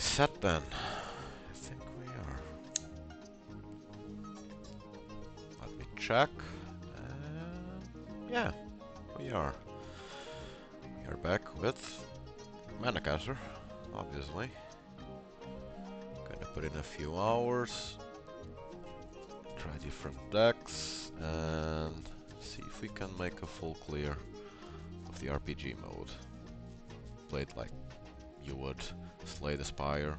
set then? I think we are. Let me check. Yeah, we are. We are back with Manacaster, obviously. Gonna put in a few hours, try different decks, and see if we can make a full clear of the RPG mode. Play it like you would Slay the Spire,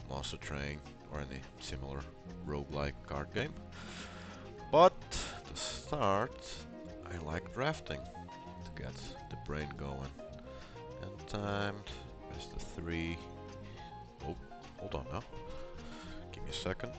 Monster Train, or any similar roguelike card game. But to start, I like drafting to get the brain going. And timed, best of 3. Oh, hold on now. Give me a second.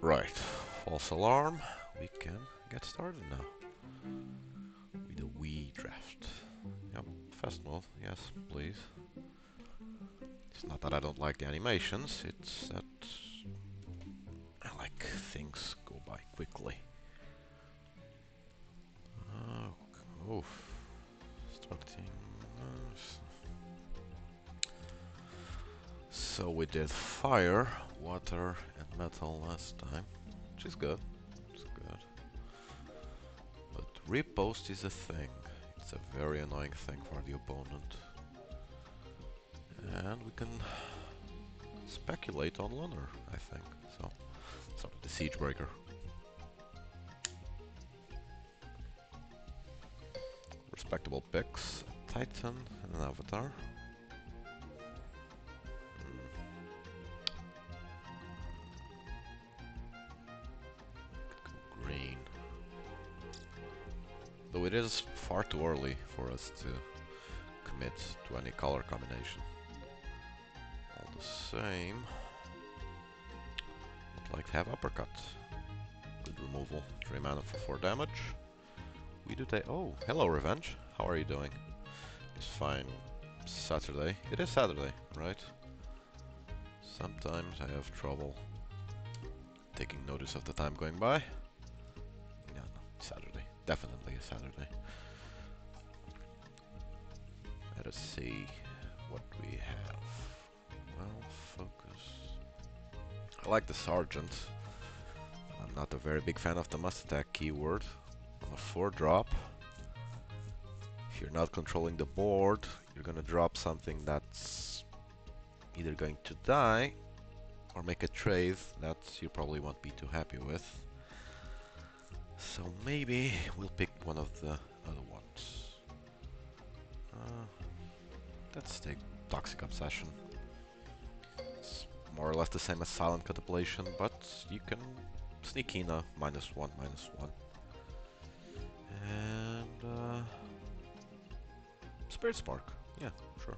Right, false alarm. We can get started now with a Wii draft. Yep, festival, yes, please. It's not that I don't like the animations, it's that I like things go by quickly. Oh, starting. So we did fire, water, and metal last time, which is good. It's good. But repost is a thing. It's a very annoying thing for the opponent. And we can speculate on Lunar, I think. So, sort of the siege breaker. Respectable picks, a Titan and an Avatar. Green. Though it is far too early for us to commit to any color combination. All the same, I'd like to have uppercut. Good removal, 3 mana for 4 damage. We do take. Oh, hello Revenge. How are you doing? It's fine. Saturday. It is Saturday, right? Sometimes I have trouble taking notice of the time going by. Yeah, no, Saturday. Definitely a Saturday. Let us see what we have. Well, focus. I like the Sergeant. I'm not a very big fan of the must attack keyword. On a 4-drop, if you're not controlling the board, you're gonna drop something that's either going to die or make a trade that you probably won't be too happy with. So maybe we'll pick one of the other ones. Let's take Toxic Obsession. It's more or less the same as Silent Contemplation, but you can sneak in a -1/-1. And Spirit Spark. Yeah, sure.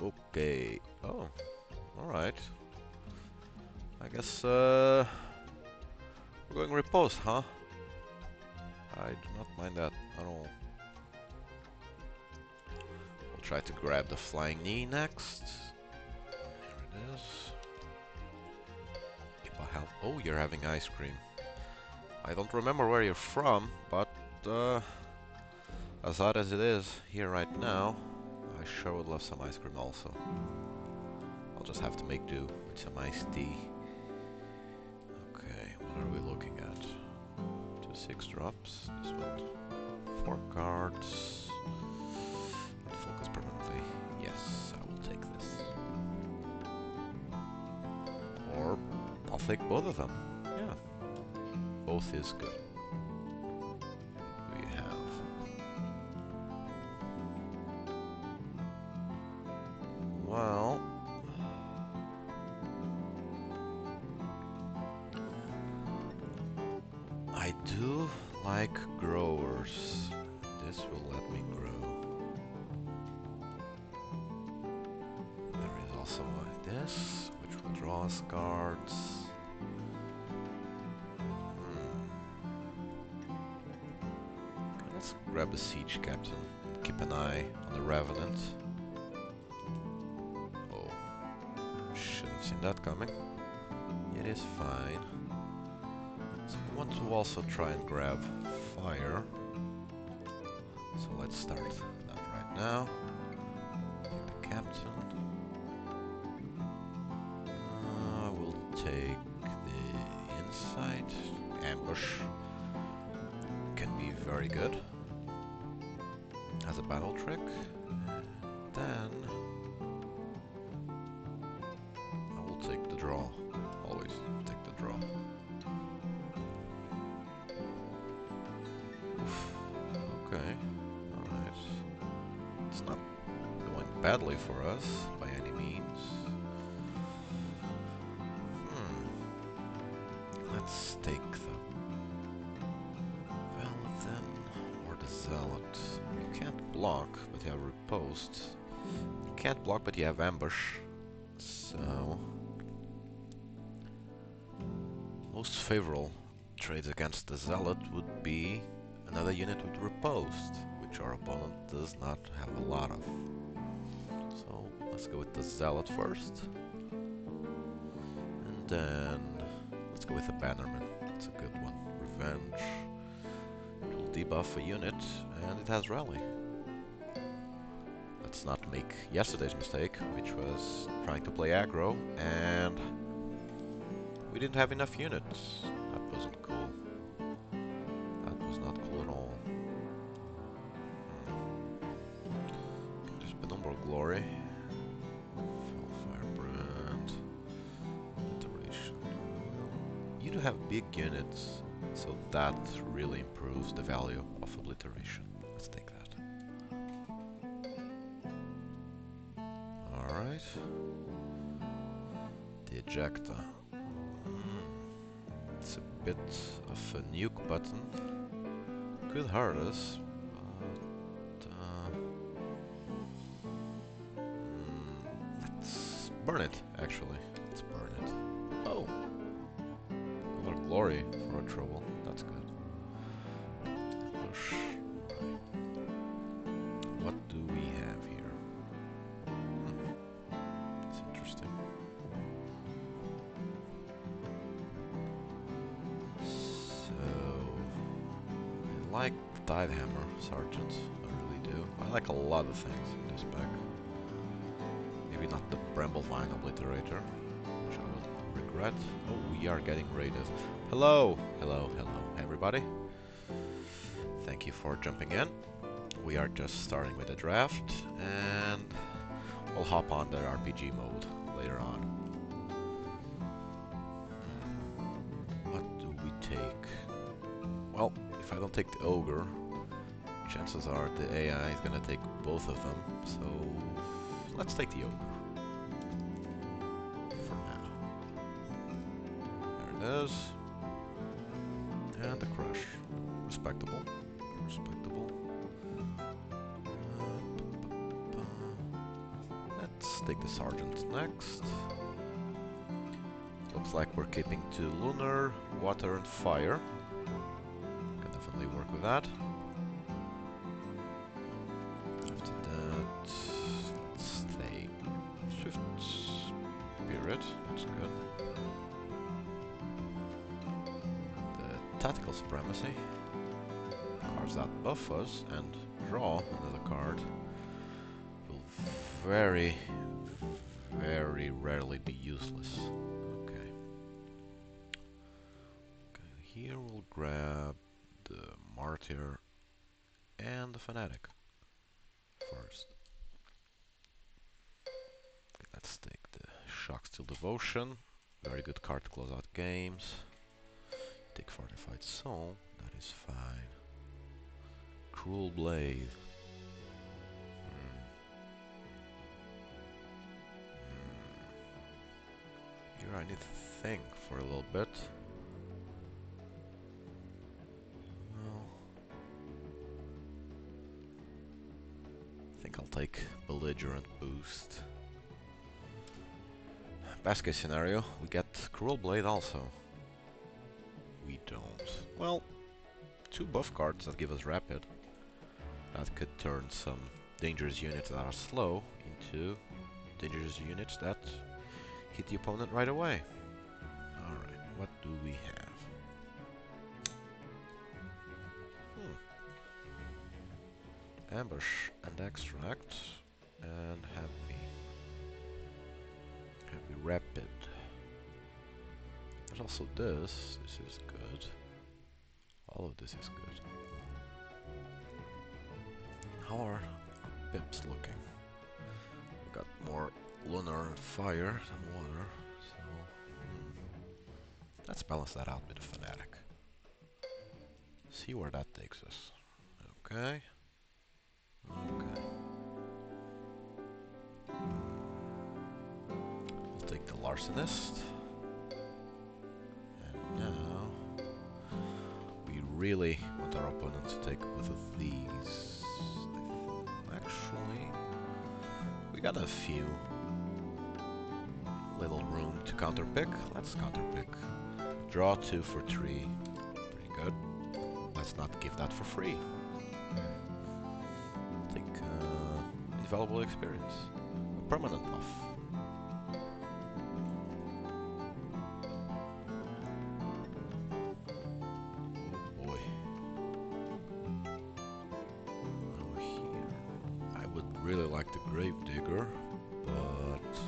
Okay. Oh, alright. I guess we're going Repose, huh? I do not mind that at all. We'll try to grab the Flying Knee next. Here it is. If I have... Oh, you're having ice cream. I don't remember where you're from, but as odd as it is here right now, I sure would love some ice cream also. I'll just have to make do with some iced tea. Okay, what are we looking at? 2 6-drops. This one. 4 cards. And focus permanently. Yes, I will take this. Or I'll take both of them. Yeah. Both is good. We have also this, which will draw us cards. Okay, let's grab the Siege Captain and keep an eye on the Revenant. Oh, shouldn't have seen that coming. It is fine. So we want to also try and grab fire. So let's start that right now. Take the captain. We'll take the insight. Ambush can be very good as a battle trick. Then I will take the draw. Always take the draw. Okay, alright. It's not going badly for us by any means. Let's take the Paladin or the Zealot. You can't block, but you have riposte. You can't block, but you have ambush. So most favorable trades against the Zealot would be another unit with riposte, which our opponent does not have a lot of. So let's go with the Zealot first. And then let's go with the Bannerman. That's a good one. Revenge. It will debuff a unit, and it has Rally. Let's not make yesterday's mistake, which was trying to play aggro, and we didn't have enough units. That wasn't cool. That was not cool at all. There's Penumbral Glory. Firebrand. Iteration. You do have big units, so that really improves the value of Obliteration. Let's take that. Alright. The Ejecta. It's a bit of a nuke button. Could hurt us, but let's burn it, actually. Let's burn it. Oh! A lot of glory for our trouble. That's good. Push. What do we have here? That's interesting. I like the Tidehammer, Sergeant. I really do. I like a lot of things in this pack. Maybe not the Bramblevine Obliterator, which I will regret. Oh, we are getting raided. Hello! Hello, hello, everybody. Thank you for jumping in. We are just starting with the draft, and we'll hop on the RPG mode later on. What do we take? Well, if I don't take the Ogre, chances are the AI is gonna take both of them, so let's take the Ogre. For now. There it is. And the Crush. Respectable. Respectable. Let's take the Sergeant next. Looks like we're keeping to Lunar, Water and Fire. Can definitely work with that. After that, let's take Swift Spirit. That's good. The Tactical Supremacy. Cards that buff us and draw another card. Will very, very rarely be useless. Okay. Here we'll grab the Martyr and the Fanatic first. Okay, let's take the Shocksteel Devotion. Very good card to close out games. Take Fortified Soul. That is fine. Cruel Blade. Here I need to think for a little bit. Well, I think I'll take Belligerent Boost. best case scenario, we get Cruel Blade also. We don't. Well, 2 buff cards that give us Rapid. That could turn some dangerous units that are slow into dangerous units that hit the opponent right away. Alright, what do we have? Ambush and Extract and Heavy. Heavy Rapid. There's also this. This is good. All of this is good. How are pips looking? We got more lunar fire than water, so let's balance that out with a fanatic. See where that takes us. Okay. Okay. We'll take the Larcenist. And now we really want our opponent to take both of these. Actually, we got a few little room to counterpick. Let's counterpick. Draw 2 for 3. Pretty good. Let's not give that for free. Take invaluable experience. A permanent buff. Oh boy. Now here. I would really like the Gravedigger, but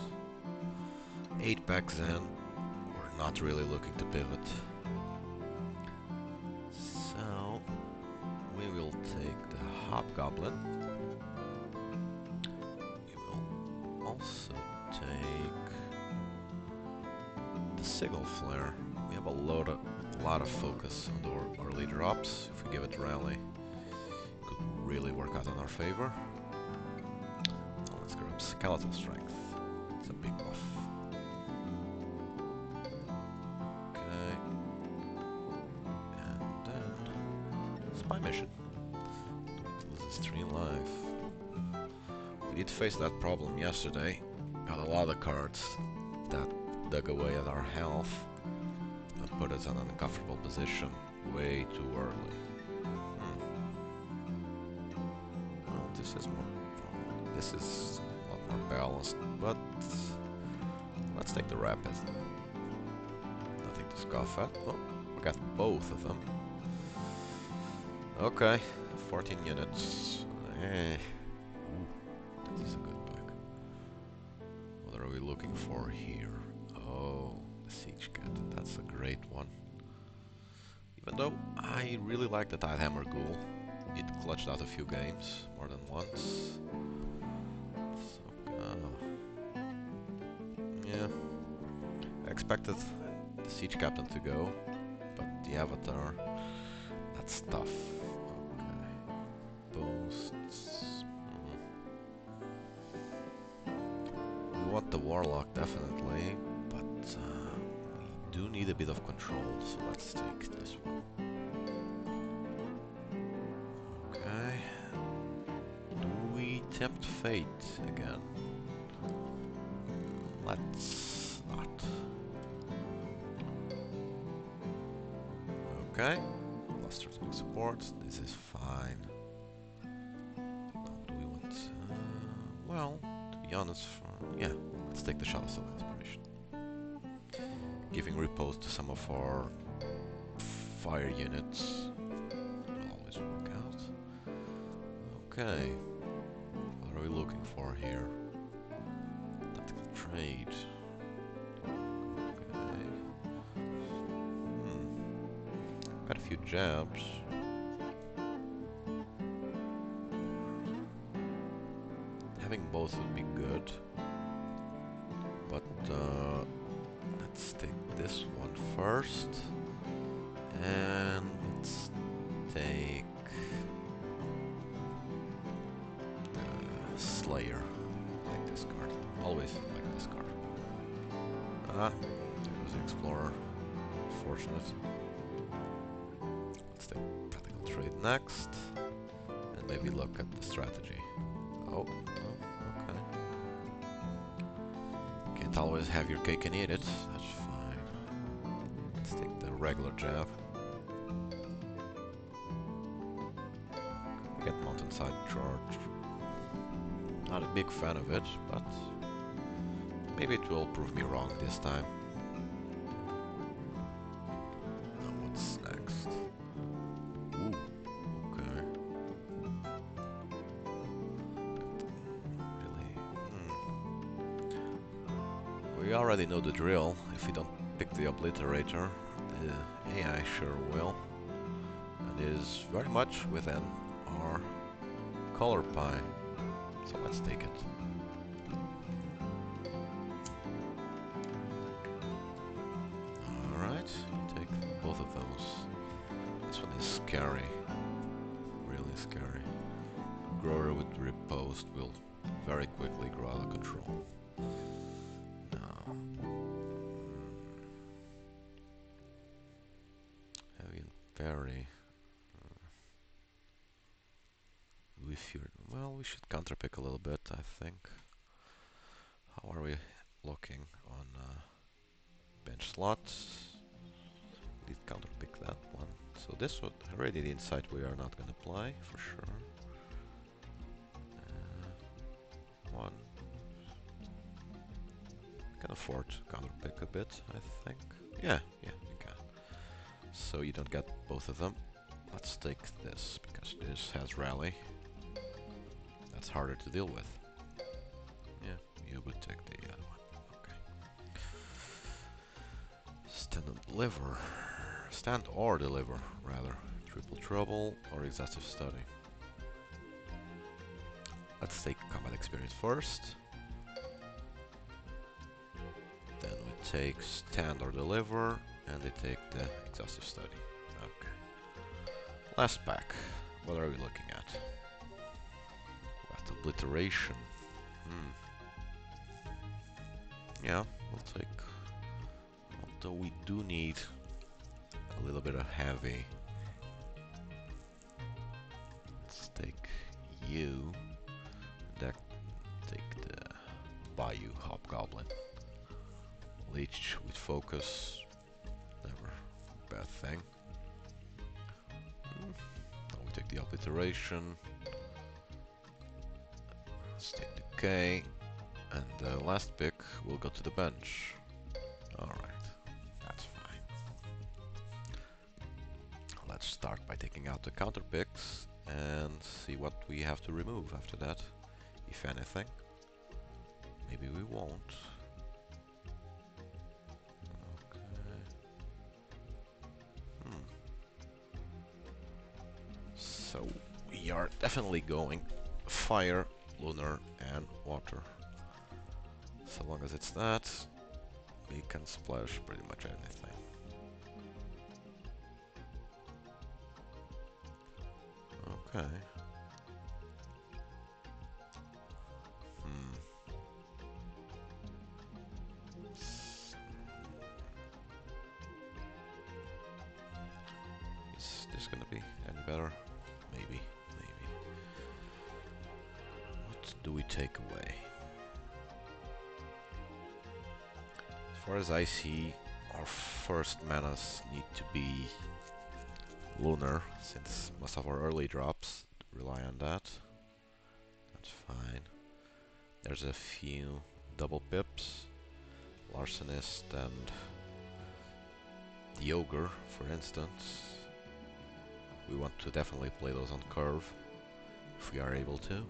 8 back then, we're not really looking to pivot. So, we will take the Hobgoblin. We will also take the Sigil Flare. We have a lot of focus on the early drops. If we give it Rally, it could really work out in our favor. Now let's grab Skeletal Strength. It's a big buff. Spy mission. Lose his 3 life. We did face that problem yesterday. Got a lot of cards that dug away at our health and put us in an uncomfortable position way too early. Well, this is a lot more balanced, but let's take the Rapid. Nothing to scoff at. Oh, we got both of them. Okay, 14 units. Ooh, this is a good pack. What are we looking for here? Oh, the Siege Cat. That's a great one. Even though I really like the Tidehammer Ghoul. It clutched out a few games, more than once. So, yeah. I expected the Siege Captain to go, but the Avatar, that's tough. Boosts. We want the Warlock definitely, but we do need a bit of control, so let's take this one. Okay. Do we tempt fate again? Let's not. Okay. Lost strategic support. This is fine. Well, to be honest, yeah, let's take the Shadow Soul Inspiration. Giving repose to some of our fire units will always work out. Okay, what are we looking for here? Tactical trade. Okay. Got a few jabs. Having both would be good, but let's take this one first, and let's take the Slayer. I like this card. Always like this card. There was the Explorer. Unfortunate. Let's take Tactical Trade next, and maybe look at the strategy. Oh, okay. Can Can't always have your cake and eat it. That's fine. Let's take the regular jab. We get mountainside charge. Not a big fan of it, but maybe it will prove me wrong this time. Now what's next? Ooh, okay. Really? We already know the drill. If we don't pick the obliterator, the AI sure will. And is very much within our color pie. So let's take it. Alright, take both of those. This one is scary. Really scary. Grower with riposte will very quickly grow out of control. Now, heavy and very. Well, we should counterpick a little bit, I think. How are we looking on bench slots? We did counterpick that one. So this one, already the insight we are not going to play, for sure. One. Can afford to counterpick a bit, I think. Yeah, you can. So you don't get both of them. Let's take this, because this has rally. That's harder to deal with. Yeah, you would take the other one. Okay. Stand and deliver. Stand or deliver, rather. Triple trouble or exhaustive study. Let's take combat experience first. Then we take stand or deliver, and they take the exhaustive study. Okay. Last pack. What are we looking at? What, obliteration? Yeah, we'll take. Although we do need a little bit of heavy. Let's take you. Take the Bayou Hobgoblin. Leech with focus. Never a bad thing. Now we take the obliteration. Let's take the K. And the last pick will go to the bench. Alright, that's fine. Let's start by taking out the counter picks and see what we have to remove after that, if anything. Maybe we won't. Okay. So we are definitely going fire, lunar, and water. So long as it's that, we can splash pretty much anything. Okay. Is this gonna be any better? Maybe. What do we take away? As far as I see, our first manas need to be lunar, since most of our early drops rely on that. That's fine. There's a few double pips, Larcenist and the Ogre, for instance. We want to definitely play those on curve, if we are able to.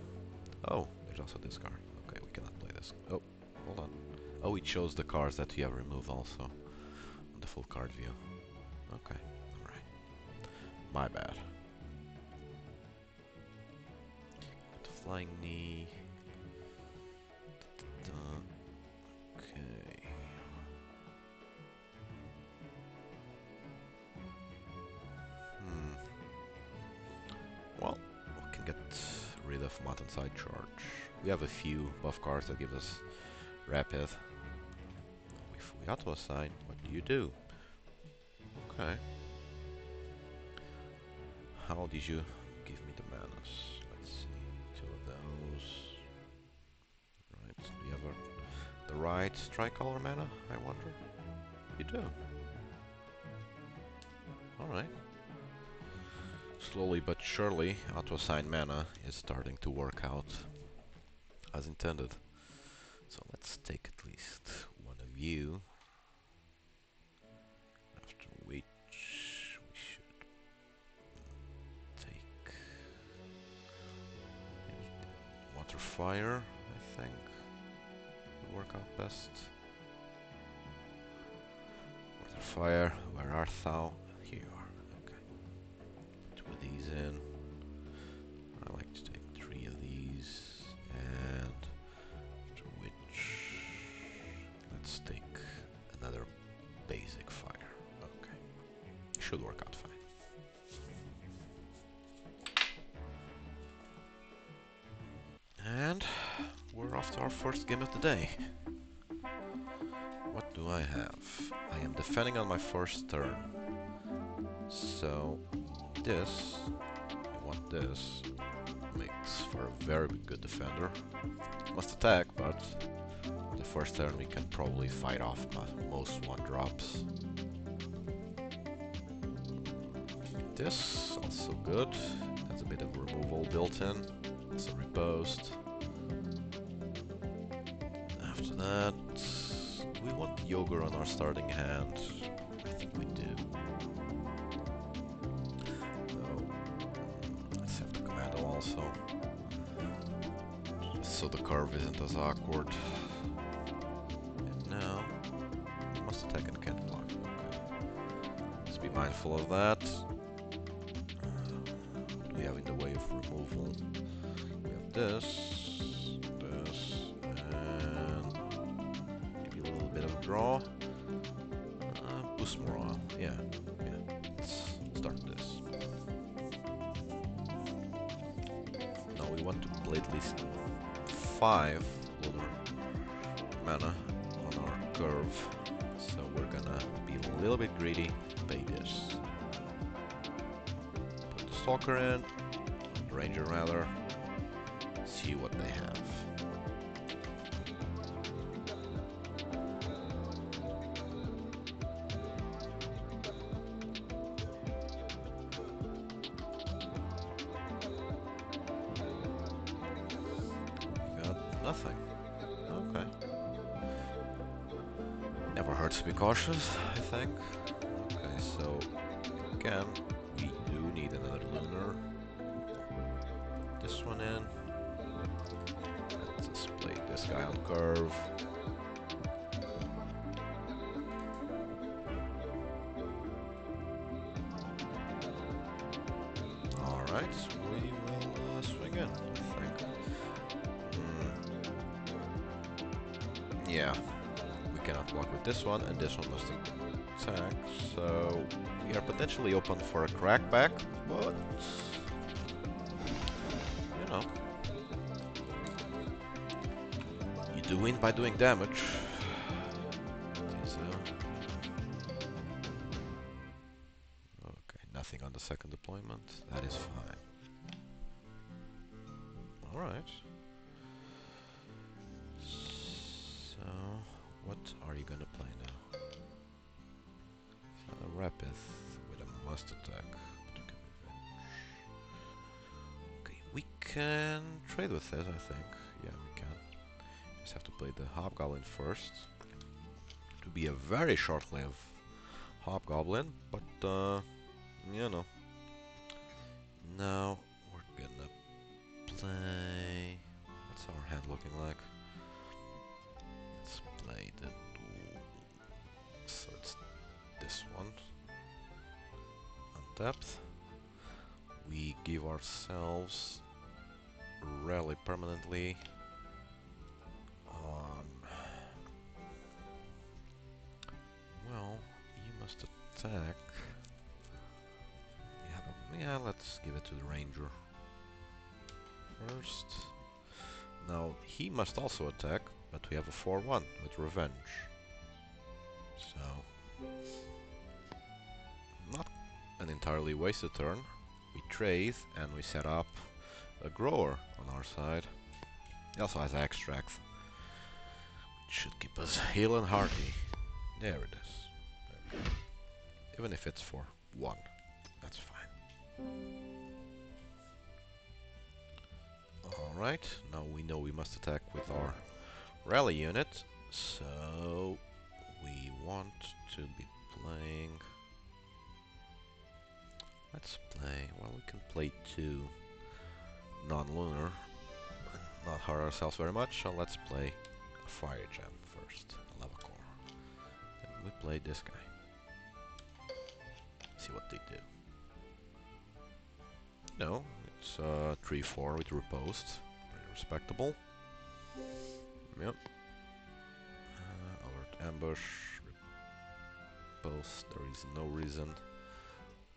Oh, there's also this card. Okay, we cannot play this. Oh, hold on. Oh, it shows the cards that we have removed also on the full card view. Okay, alright. My bad. Flying knee. Okay. Well, we can get rid of Mountainside Charge. We have a few buff cards that give us Rapid. If we auto-assign, what do you do? Okay. How did you give me the manas? Let's see. 2 of those. Right. the right tricolor mana, I wonder? You do. Alright. Slowly but surely, auto-assign mana is starting to work out as intended. So let's take at least one of you. After which we should take water fire, I think would work out best. Water fire, where art thou? Here you are. Okay. 2 of these in. I like to take 3 of these, and after which let's take another basic fire. Okay. Should work out fine. And we're off to our first game of the day. What do I have? I am defending on my first turn. So this, I want this, makes for a very good defender. Must attack, but the first turn we can probably fight off most 1-drops. This, also good. Has a bit of removal built in. Some riposte. After that, we want the Yogurt on our starting hand. I think we do. Let's have the Commando also. Just so the curve isn't as awkward. And now, we must attack and can't block. Okay. Let's be mindful of that. What do we have in the way of removal? We have this, and maybe a little bit of draw. Boost morale. Yeah. Let's start this. Now we want to play at least 5 lunar mana on our curve, so we're gonna be a little bit greedy. Pay this. Put the Stalker in, the Ranger rather. See what they have. Nothing. Okay. Never hurts to be cautious, I think. Okay, so again, we do need another lunar. This one in. Let's just play this guy on curve. Alright, we will swing in, I think. Yeah, we cannot block with this one, and this one must attack, so we are potentially open for a crackback, but you know, you do win by doing damage. So, okay, nothing on the second deployment, that is fine. Alright. So, what are you gonna play now? A Rapid with a must attack. Okay, we can trade with this, I think. Yeah, we can. Just have to play the Hobgoblin first. To be a very short-lived Hobgoblin, but you know. Now we're gonna play. What's our hand looking like? Let's play the duel. So it's this one. On depth, we give ourselves rally permanently. Well, you must attack. Yeah, let's give it to the Ranger first. Now, he must also attack, but we have a 4-1 with Revenge. So, not an entirely wasted turn. We trade, and we set up a Grower on our side. He also has Extract. Should keep us hale and hearty. There it is. Okay. Even if it's for 1, that's fine. Alright, now we know we must attack with our rally unit. So we want to be playing... Let's play... Well, we can play 2 non-lunar. Not hurt ourselves very much, so let's play a fire gem first. A lava core. And we play this guy. See what they do. No, it's 3-4 with riposte. Very respectable. Yep. Alert ambush. Riposte. There is no reason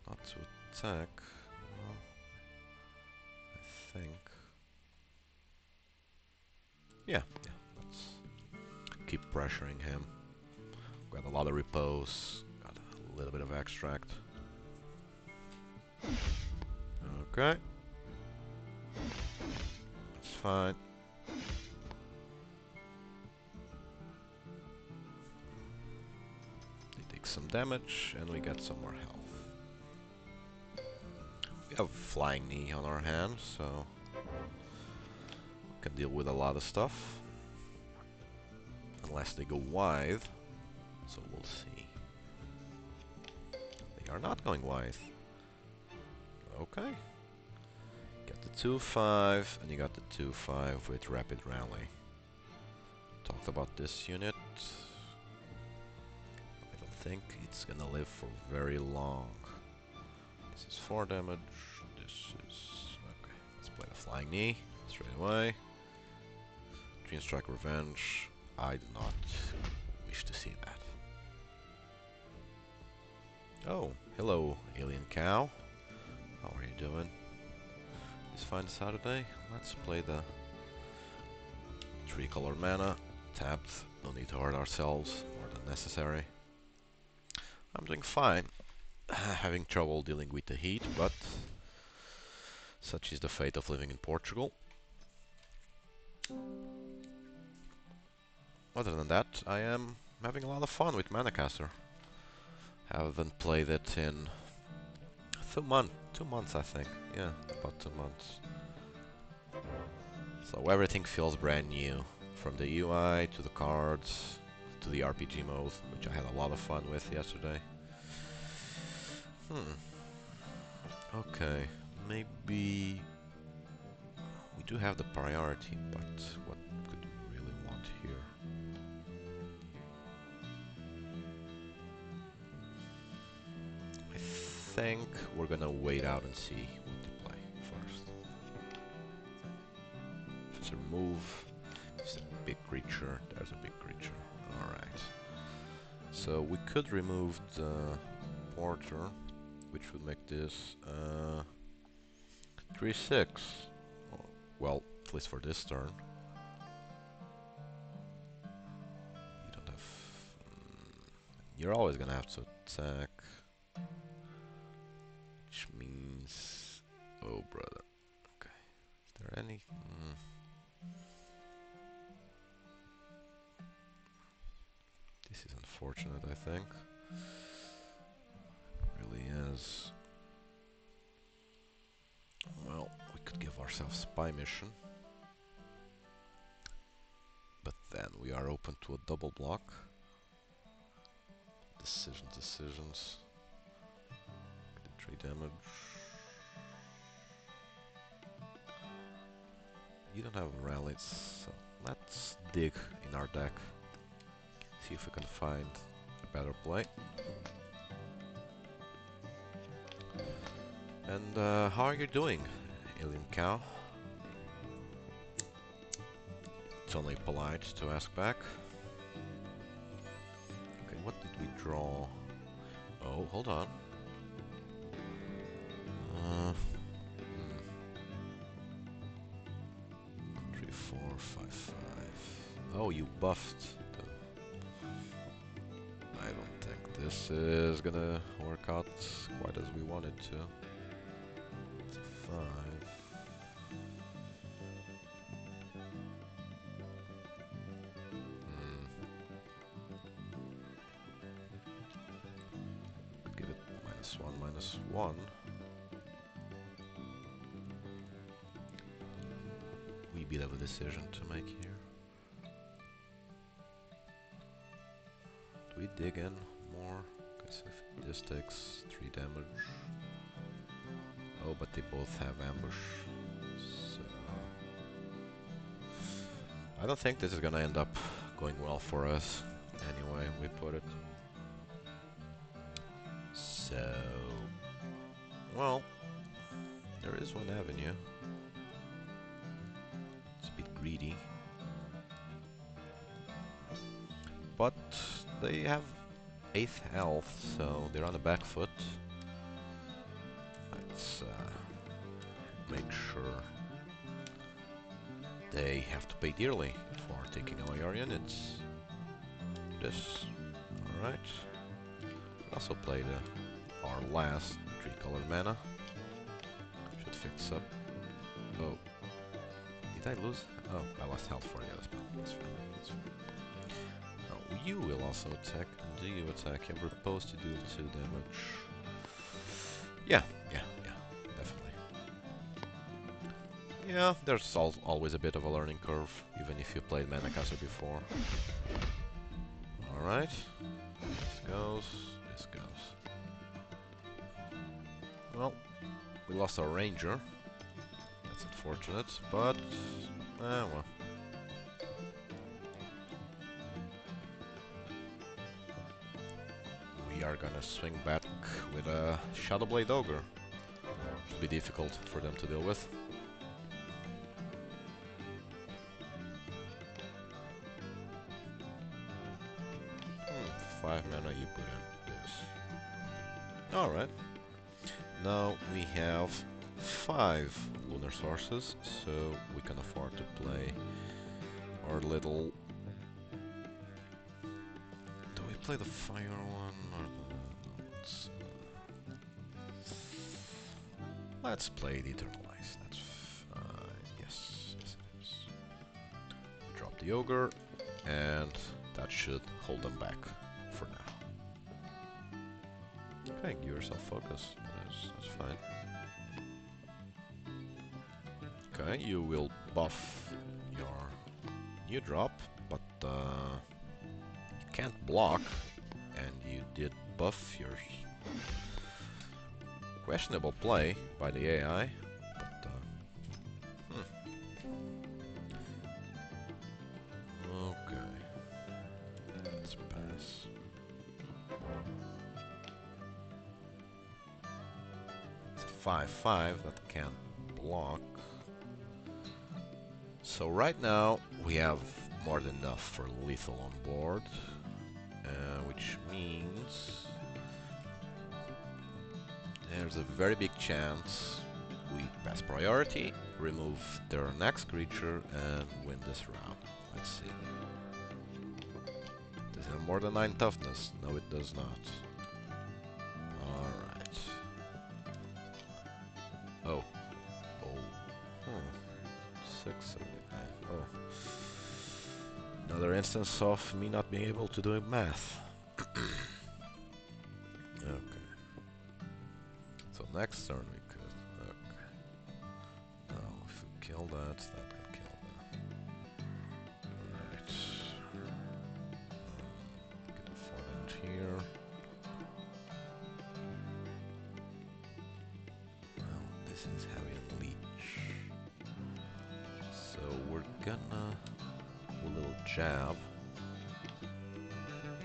not to attack. Well, I think. Yeah, let's keep pressuring him. Got a lot of repose. Got a little bit of extract. Okay. That's fine. They take some damage and we get some more health. We have Flying Knee on our hand, so we can deal with a lot of stuff. Unless they go wide, so we'll see. They are not going wide. Okay. Got the 2-5, and you got the 2-5 with Rapid Rally. Talked about this unit. I don't think it's gonna live for very long. This is 4 damage. This is... okay, let's play the Flying Knee straight away. Dream Strike Revenge. I do not wish to see that. Oh, hello, Alien Cow. How are you doing? This fine Saturday. Let's play the 3-color mana. Tapped. No need to hurt ourselves more than necessary. I'm doing fine. Having trouble dealing with the heat, but such is the fate of living in Portugal. Other than that, I am having a lot of fun with Manacaster. Haven't played it in 2 months, I think. Yeah, about 2 months. So everything feels brand new. From the UI, to the cards, to the RPG mode, which I had a lot of fun with yesterday. Okay, maybe... we do have the priority, but what could we really want here? I think we're gonna wait out and see what to play first. If it's a remove, if it's a big creature, there's a big creature. Alright. So we could remove the Porter, which would make this 3-6. Well, at least for this turn. You don't have... you're always gonna have to attack. Which means... oh, brother. Okay. Is there any... this is unfortunate, I think. It really is. Well, we could give ourselves Spy Mission. But then we are open to a double block. Decisions. 3 damage. You don't have rallies, so let's dig in our deck. See if we can find a better play. And how are you doing, Alien Cow? It's only polite to ask back. Okay, what did we draw? Oh, hold on. 3, 4, 5, 5. Oh, you buffed. I don't think this is gonna work out quite as we wanted to. It's a 5. +1, -1. We bit of a decision to make here. Do we dig in more? Because if this takes 3 damage. Oh, but they both have ambush. So I don't think this is gonna end up going well for us. Anyway, we put it. So, well, there is one avenue. It's a bit greedy. But they have 8th health, so they're on the back foot. Let's make sure they have to pay dearly for taking away our units. This. Alright. We also played our last 3-colored mana. Should fix up. Oh. Did I lose? Oh, I lost health for the other spell. That's fine. That's fine. Now, you will also attack. Do you attack? You're supposed to do 2 damage. Yeah, definitely. Yeah, there's always a bit of a learning curve, even if you played Manacaster before. Alright. This goes. This goes. Well, we lost our ranger. That's unfortunate, but... well. We are gonna swing back with a Shadowblade Ogre. Should be difficult for them to deal with. 5 mana you put in this. Alright. Now we have 5 lunar sources, so we can afford to play our little... Do we play the fire one or the... Let's play the Eternalize. That's yes, it is. Drop the ogre, and that should hold them back for now. Okay, give yourself focus. That's fine. Okay, you will buff your new drop, but you can't block, and you did buff your questionable play by the AI, but okay, let's pass. It's a 5/5 that can't block. So right now we have more than enough for lethal on board, which means there's a very big chance we pass priority, remove their next creature, and win this round. Let's see. Does it have more than 9 toughness? No, it does not. Alright. Oh. 679. Oh. Another instance of me not being able to do math. Okay. So next turn we could. Okay. Now if we kill that, that can kill that. Alright. Get a fort here. Well, this is heavy on leech. So we're gonna do a little jab.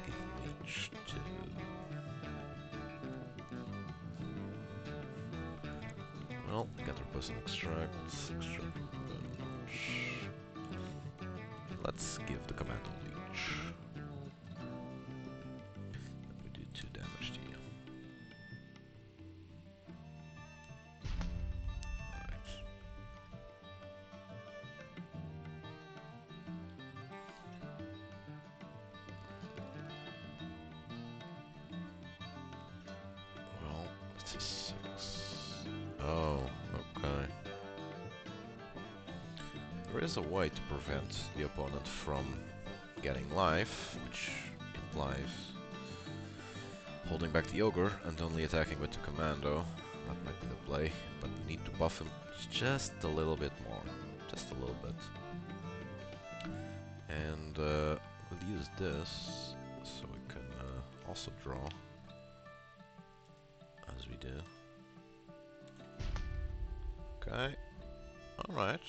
Give leech to... Well, get our person extract. Let's give the command to leech. And we do 2 damage to you. Alright. Well, it's a 6. Oh, okay. There is a way to prevent the opponent from getting life, which implies Holding back the ogre and only attacking with the commando. That might be the play, but we need to buff him just a little bit more. Just a little bit. And we'll use this so we can also draw as we do. Okay. Alright.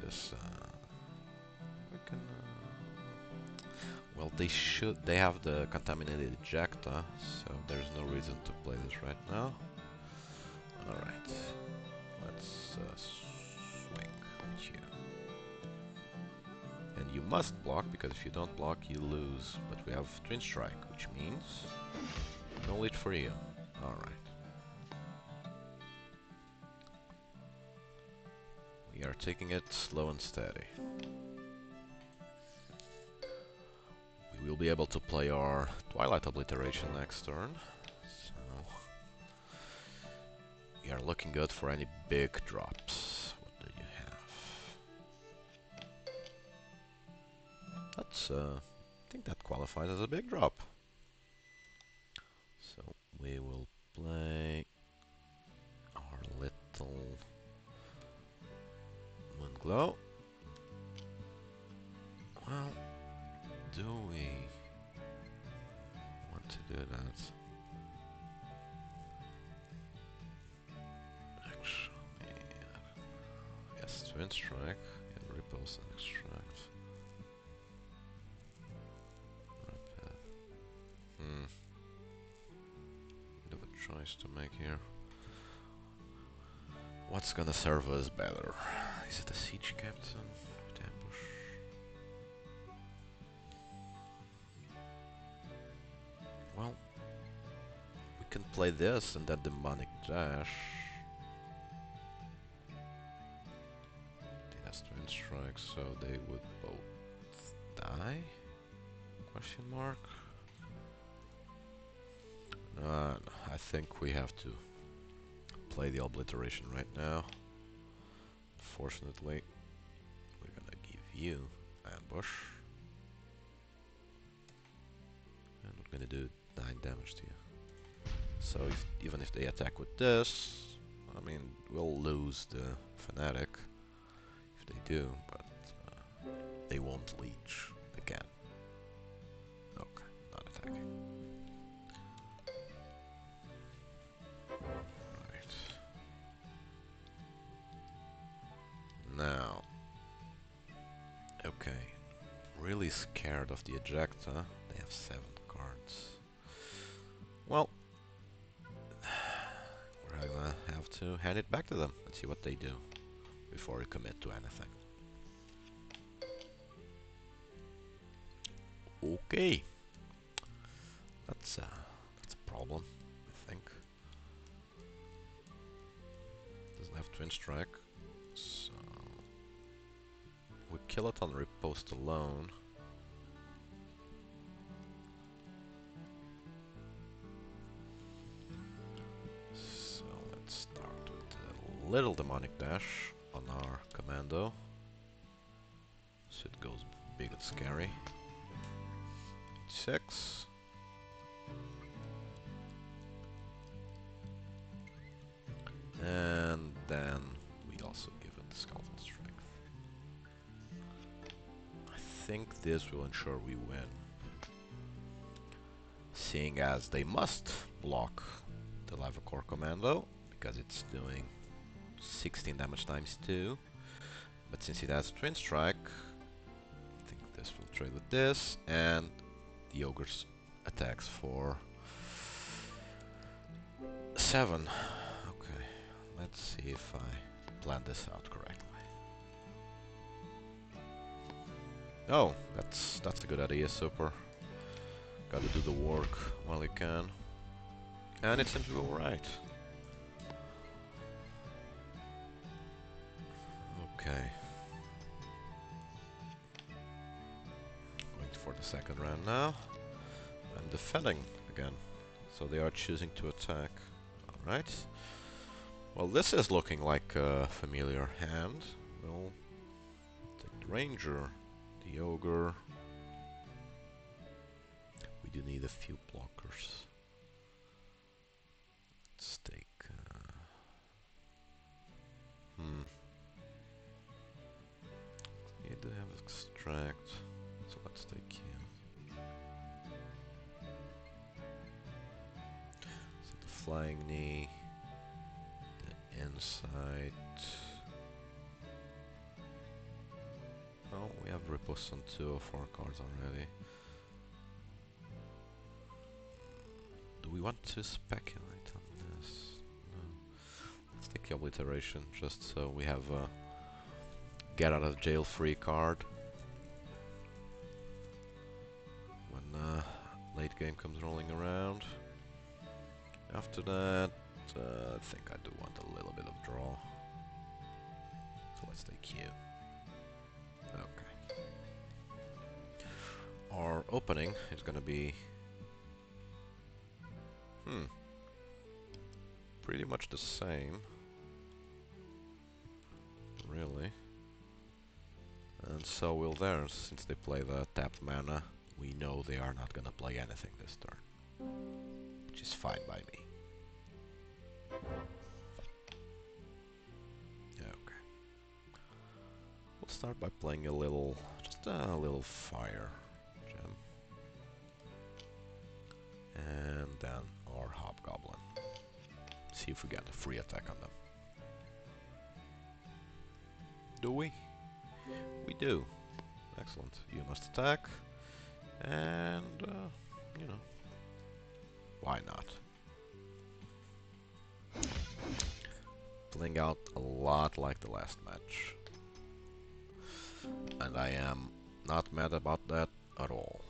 This we can well, they have the contaminated ejecta, so there's no reason to play this right now. Alright. Let's swing with you. And you must block, because if you don't block, you lose. But we have Twin Strike, which means no lead for you. Alright. We are taking it slow and steady. We will be able to play our Twilight Obliteration next turn. So we are looking good for any big drops. What do you have? That's I think that qualifies as a big drop. So we will play our little Moonglow. Well, do we want to do that? Actually, yes, Twin Strike and Repulse and Extract. Rapid. Bit of a choice to make here. What's gonna serve us better? Is it a Siege Captain? With ambush? Well, we can play this and then Demonic Dash. It has Twin Strike, so they would both die? Question mark? I think we have to play the Obliteration right now. Unfortunately, we're gonna give you ambush. And we're gonna do 9 damage to you. So even if they attack with this, I mean, we'll lose the Fanatic if they do, but they won't leech again. Okay, not attacking. Right. Now, okay, really scared of the ejecta. They have 7 cards. Well, we're gonna have to hand it back to them and see what they do before we commit to anything. Okay, that's a problem, I think. Doesn't have Twin Strike, so we kill it on Riposte alone. So let's start with a little Demonic Dash on our commando, so it goes big and scary. 6. And then we also give it Skeleton Strength. I think this will ensure we win, seeing as they must block the Lava Core Commando, because it's doing 16 damage times 2. But since it has Twin Strike, I think this will trade with this, and the Ogre's attacks for 7. Okay, let's see if I plan this out correctly. Oh, that's a good idea, Super. Gotta do the work while you can. And it seems to go right. Okay. Going for the second round now. I'm defending again. So they are choosing to attack. Alright. Well, this is looking like a familiar hand. We'll take the Ranger, the Ogre, do need a few blockers. Let's take... You do have extract, so let's take you. So the flying knee, the insight. Oh, we have riposte on 2 of 4 cards already. Do we want to speculate on this? No. Let's take the obliteration, just so we have a get out of jail free card when late game comes rolling around. After that, I think I do want a little bit of draw. So let's take you. Okay. Our opening is gonna be pretty much the same. Really. And so will theirs, since they play the tapped mana. We know they are not gonna play anything this turn. Which is fine by me. Okay. We'll start by playing a little, just a little fire gem. And then our hobgoblin. See if we get a free attack on them. Do we? We do. Excellent. You must attack. And, you know, why not? Playing out a lot like the last match. And I am not mad about that at all.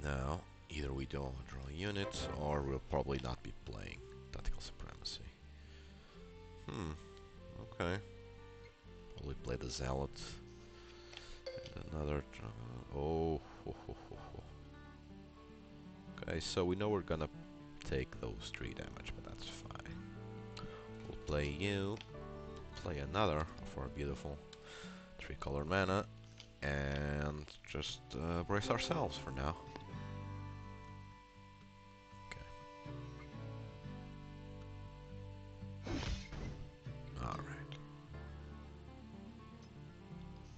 Now, either we don't draw units, or we'll probably not be playing Tactical Supremacy. Okay. Probably play the Zealot. And another draw. Oh, Okay, so we know we're gonna take those 3 damage, but that's fine. We'll play you, play another of our beautiful 3-color mana, and just brace ourselves for now. Okay. Alright.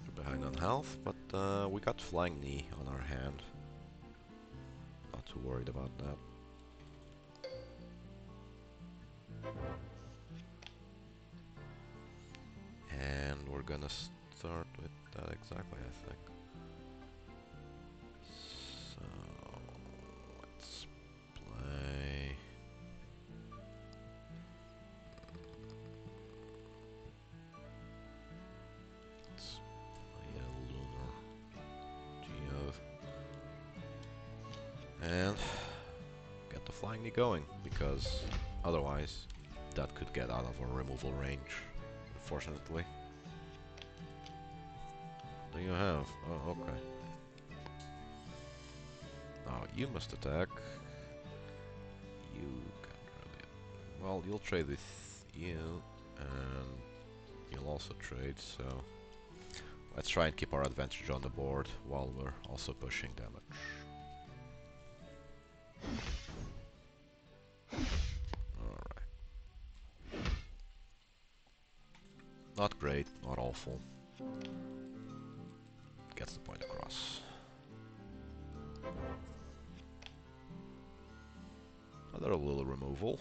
We're behind on health, but we got Flying Knee on our hand. Not too worried about that. And we're gonna start with that exactly, I think. So, let's play... Let's play a Lunar Geode. And get the Flying Knee going, because otherwise that could get out of our removal range, unfortunately. What do you have? Oh, okay. Now you must attack. You can't really... Well, you'll trade with you, and you'll also trade, so... Let's try and keep our advantage on the board, while we're also pushing damage. Alright. Not great, not awful. Gets the point across. Another little removal.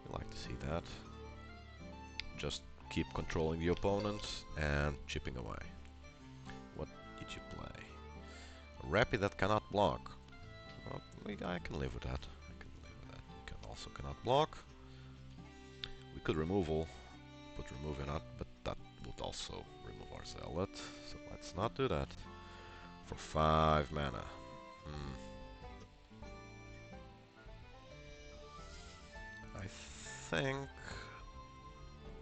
We like to see that. Just keep controlling the opponent and chipping away. What did you play? A Rapid that cannot block. Well, I can live with that. I can live with that. You can also cannot block. We could removal, put remove in it, but that would also remove our Zealot. So let's not do that. For 5 mana. I think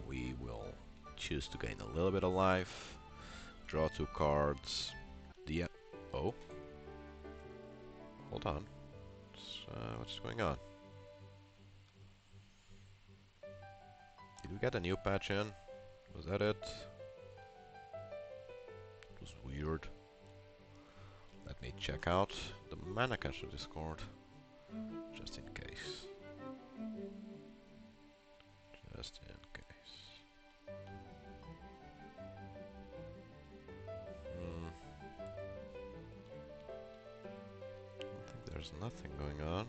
we will choose to gain a little bit of life. Draw 2 cards. Oh. Hold on. What's going on? Did we get a new patch in? Was that it? It was weird. Let me check out the Manacaster Discord, just in case. Just in case. I think there's nothing going on.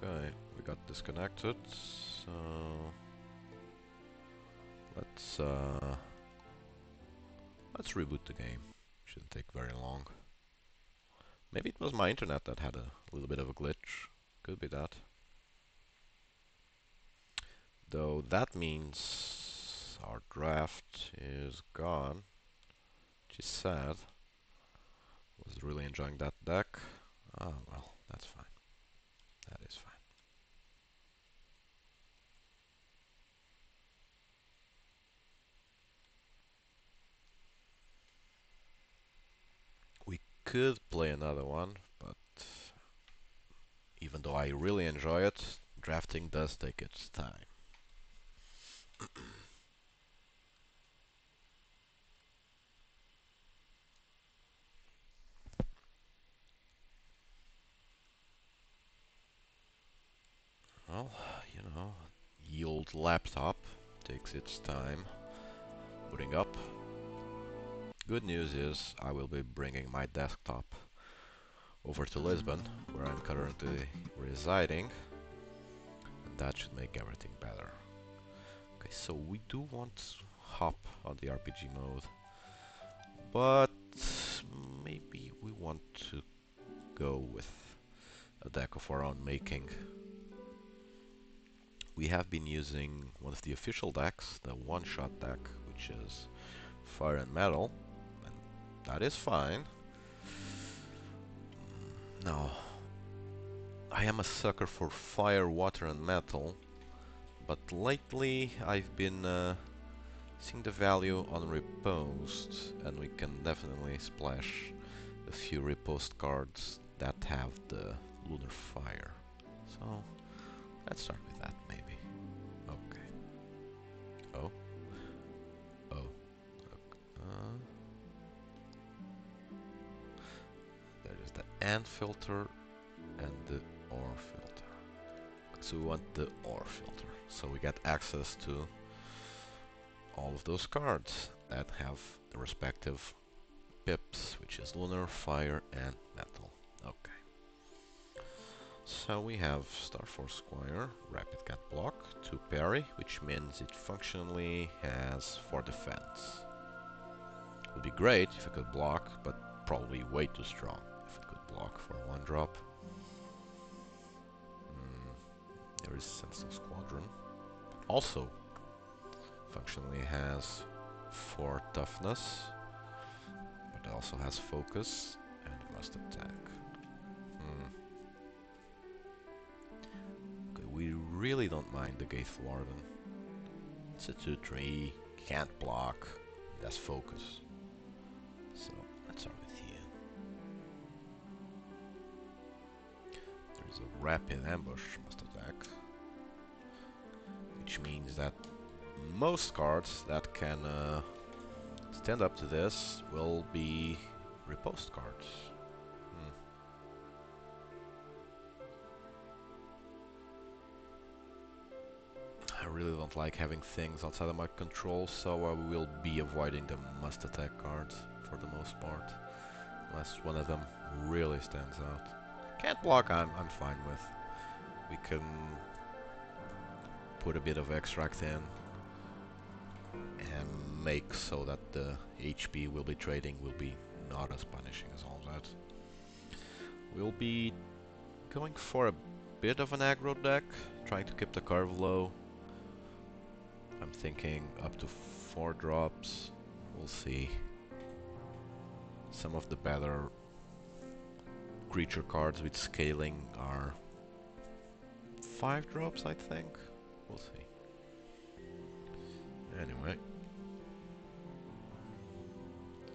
Okay, we got disconnected, so let's reboot the game. Shouldn't take very long. Maybe it was my internet that had a little bit of a glitch. Could be that. Though that means our draft is gone, which is sad. Was really enjoying that deck. Oh well, that's fine. That is fine. We could play another one, but even though I really enjoy it, drafting does take its time. Well, you know, the old laptop takes its time booting up. Good news is I will be bringing my desktop over to Lisbon, where I'm currently residing, and that should make everything better. Okay, so we do want to hop on the RPG mode, but maybe we want to go with a deck of our own making. We have been using one of the official decks, the one-shot deck, which is Fire and Metal, and that is fine. Now, I am a sucker for Fire, Water and Metal, but lately I've been seeing the value on Riposte, and we can definitely splash a few Riposte cards that have the Lunar Fire. So, let's start with that, maybe. Okay. Oh. Oh. There is the AND filter and the OR filter. So we want the OR filter. So we get access to all of those cards that have the respective pips, which is Lunar, Fire, and Metal. Okay. So we have Starforce Squire, Rapid Cat Block, 2 parry, which means it functionally has 4 defense. It would be great if it could block, but probably way too strong if it could block for 1 drop. There is Sentinel Squadron. Also, functionally has 4 toughness, but it also has focus and must attack. Okay, we really don't mind the Gaith Warden. It's a 2/3, can't block, has focus. So let's start with you. There's a Rapid Ambush must attack, which means that most cards that can stand up to this will be Riposte cards. I really don't like having things outside of my control, so I will be avoiding the must attack cards for the most part, unless one of them really stands out. Can't block, I'm fine with. We can put a bit of extract in and make so that the HP we'll be trading will be not as punishing as all that. We'll be going for a bit of an aggro deck, trying to keep the curve low. I'm thinking up to 4 drops. We'll see. Some of the better creature cards with scaling are 5 drops, I think. We'll see. Anyway.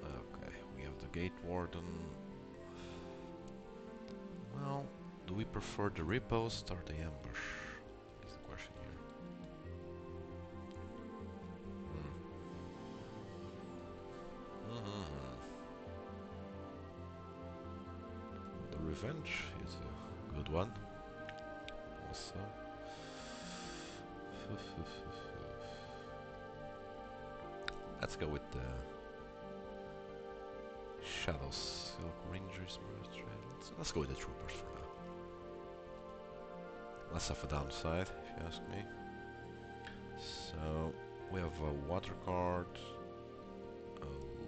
Okay, we have the Gate Warden. Well, do we prefer the riposte or the ambush? Is the question here. The revenge is a good one. Also, let's go with the Shadow Silk Rangers. Let's go with the troopers for now. Less of a downside, if you ask me. So we have a water card, a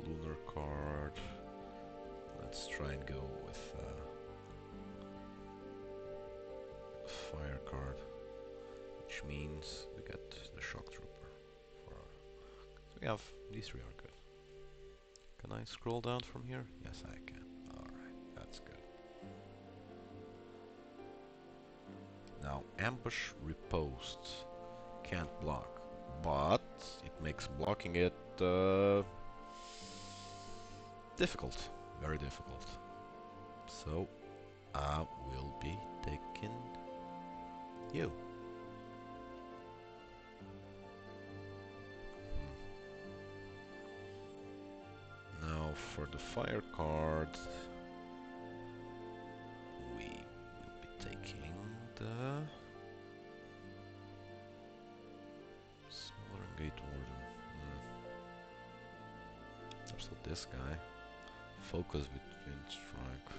lunar card. Let's try and go with fire card, which means we get the shock trooper. So we have these three are good. Can I scroll down from here? Yes, I can. Alright, that's good. Now, ambush riposte can't block, but it makes blocking it difficult, very difficult. So, I will be taking you. Now, for the fire card, we will be taking the Smaller Gate Warden. Also this guy. Focus with Wind Strike.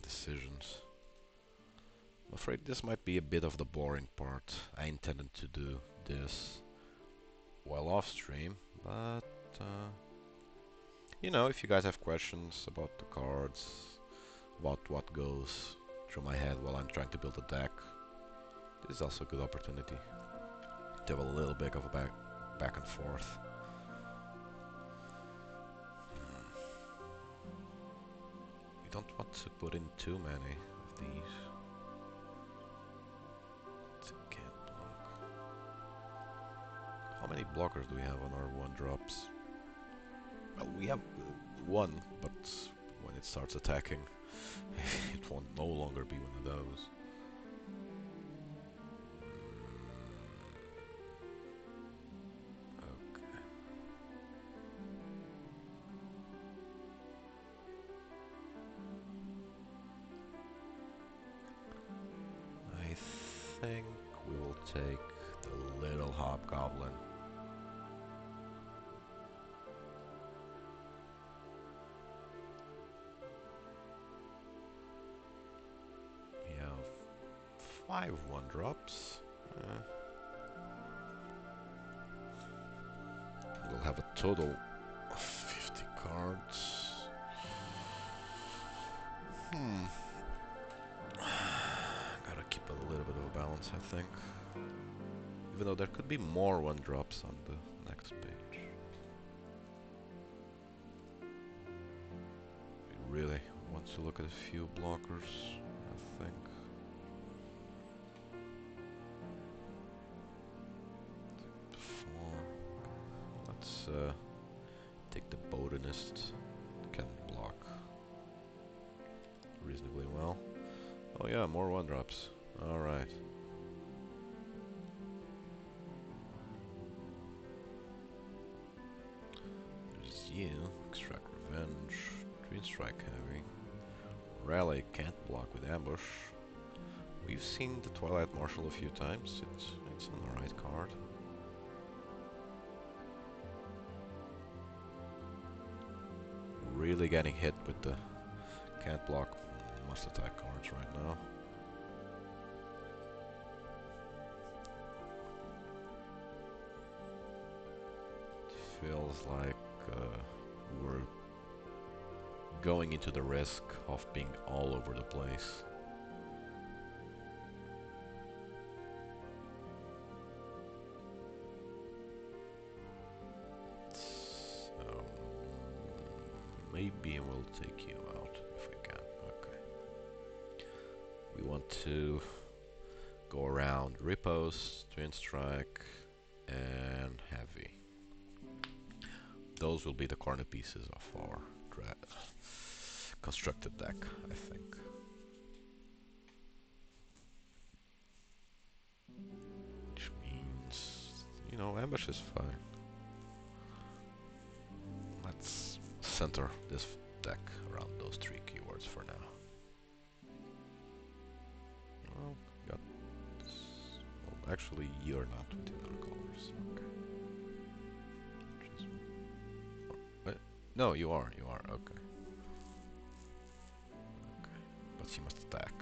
Decisions. I'm afraid this might be a bit of the boring part. I intended to do this while off stream, but you know, if you guys have questions about the cards, about what goes through my head while I'm trying to build a deck, this is also a good opportunity to have a little bit of a back and forth. We don't want to put in too many of these. Can't block. How many blockers do we have on our 1-drops? Well, we have one, but when it starts attacking, it won't no longer be one of those. Okay. I think we will take the little hobgoblin. We have 5 1-drops. We'll have a total of 50 cards. Gotta keep a little bit of a balance, I think. Even though there could be more 1-drops on the next page. We really want to look at a few blockers, I think. Let's take the Botanist. Can block reasonably well. Oh yeah, more 1-drops. Alright. There's you, Extract Revenge, Twin Strike Heavy. Rally can't block with Ambush. We've seen the Twilight Marshal a few times. It's an alright card. Really getting hit with the can't block must attack cards right now. It feels like we're going into the risk of being all over the place. So maybe we'll take you out if we can. Okay. We want to go around Riposte, Twin Strike, and Heavy. Those will be the corner pieces of our constructed deck, I think. Which means, you know, ambush is fine. Let's center this deck around those 3 keywords for now. Well, got this. Well, actually, you're not within our colors. Okay. What? No, you are. You are. Okay. Okay. But she must attack.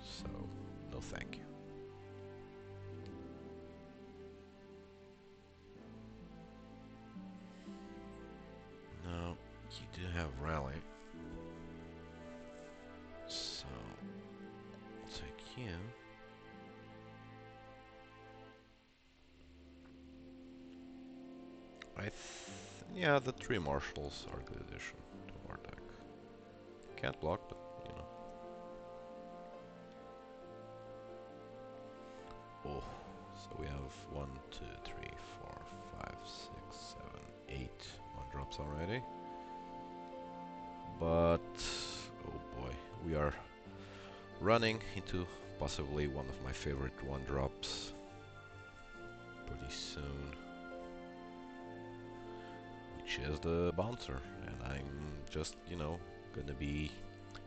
So, no thank you. No, you do have rally. So, I'll take you. Yeah, the 3 marshals are a good addition to our deck. Can't block, but you know. Oh, so we have 1, 2, 3, 4, 5, 6, 7, 8 1-drops already. But oh boy, we are running into possibly one of my favorite 1-drops pretty soon, which is the bouncer, and I'm just, you know, gonna be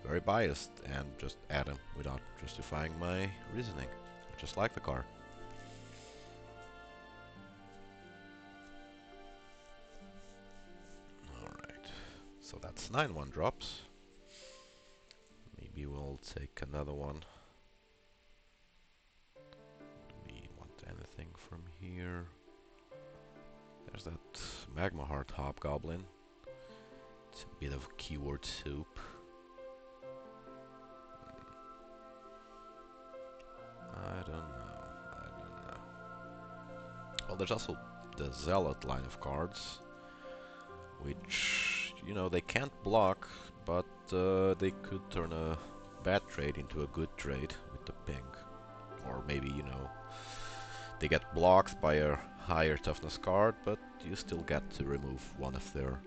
very biased and just add him without justifying my reasoning. I just like the card. Alright, so that's 9 1-drops. Maybe we'll take another one. Do we want anything from here? There's that Magma Heart Hobgoblin. It's a bit of keyword soup. I don't know. I don't know. Well, there's also the Zealot line of cards, which, you know, they can't block, but they could turn a bad trade into a good trade with the ping. Or maybe, you know, they get blocked by a higher toughness card, but you still get to remove one of their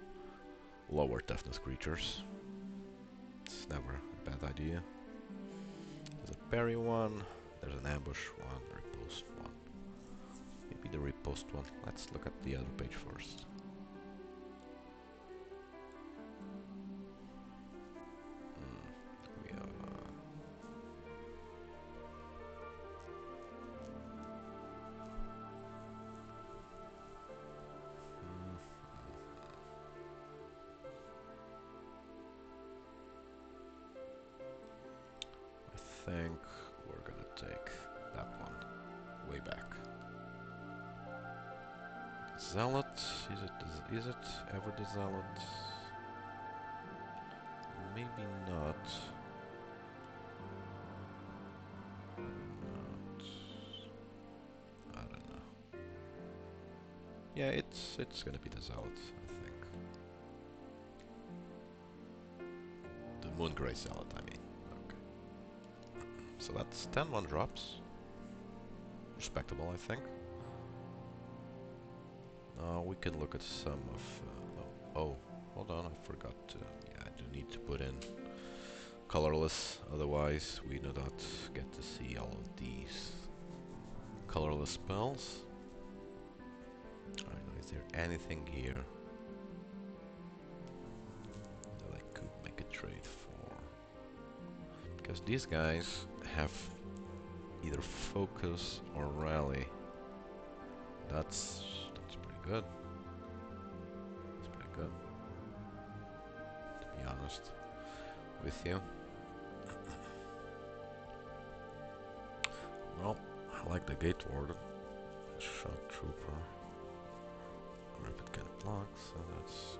lower toughness creatures. It's never a bad idea. There's a parry one, there's an ambush one, riposte one. Maybe the riposte one. Let's look at the other page first. We I think we're gonna take that one way back. Zealot, is it ever the Zealot? Maybe not. Not. I don't know. Yeah, it's gonna be the Zealot, I think. The Moongrey Zealot, I mean. Okay. So that's 10 1-drops. Respectable, I think. We can look at some of... oh, hold on, I forgot to... yeah, I do need to put in colorless, otherwise we do not get to see all of these colorless spells. I don't know, is there anything here that I could make a trade for? Because these guys have either focus or rally. That's pretty good. That's pretty good, to be honest with you. Well, I like the Gate Warden, Shock Trooper, Rapid Cannon Block, so that's...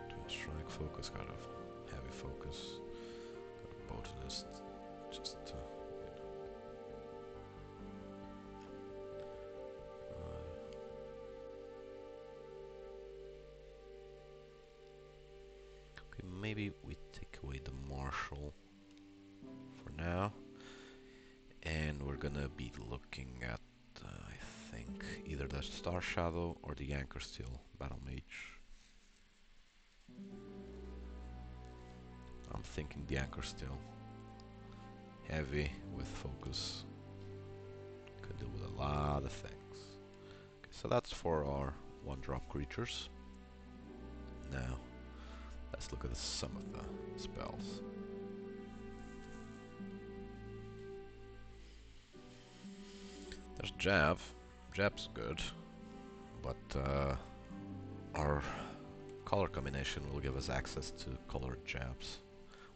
Twin Strike Focus, got a heavy focus, got a Botanist, just... okay, maybe we take away the Marshal for now, and we're gonna be looking at, I think, either the Star Shadow or the Anchor Steel Battle Mage. I'm thinking the Anchor Steel. Heavy with focus. Could deal with a lot of things. Okay, so that's for our 1-drop creatures. Now, let's look at some of the spells. There's Jab. Jab's good, but our color combination will give us access to colored jabs,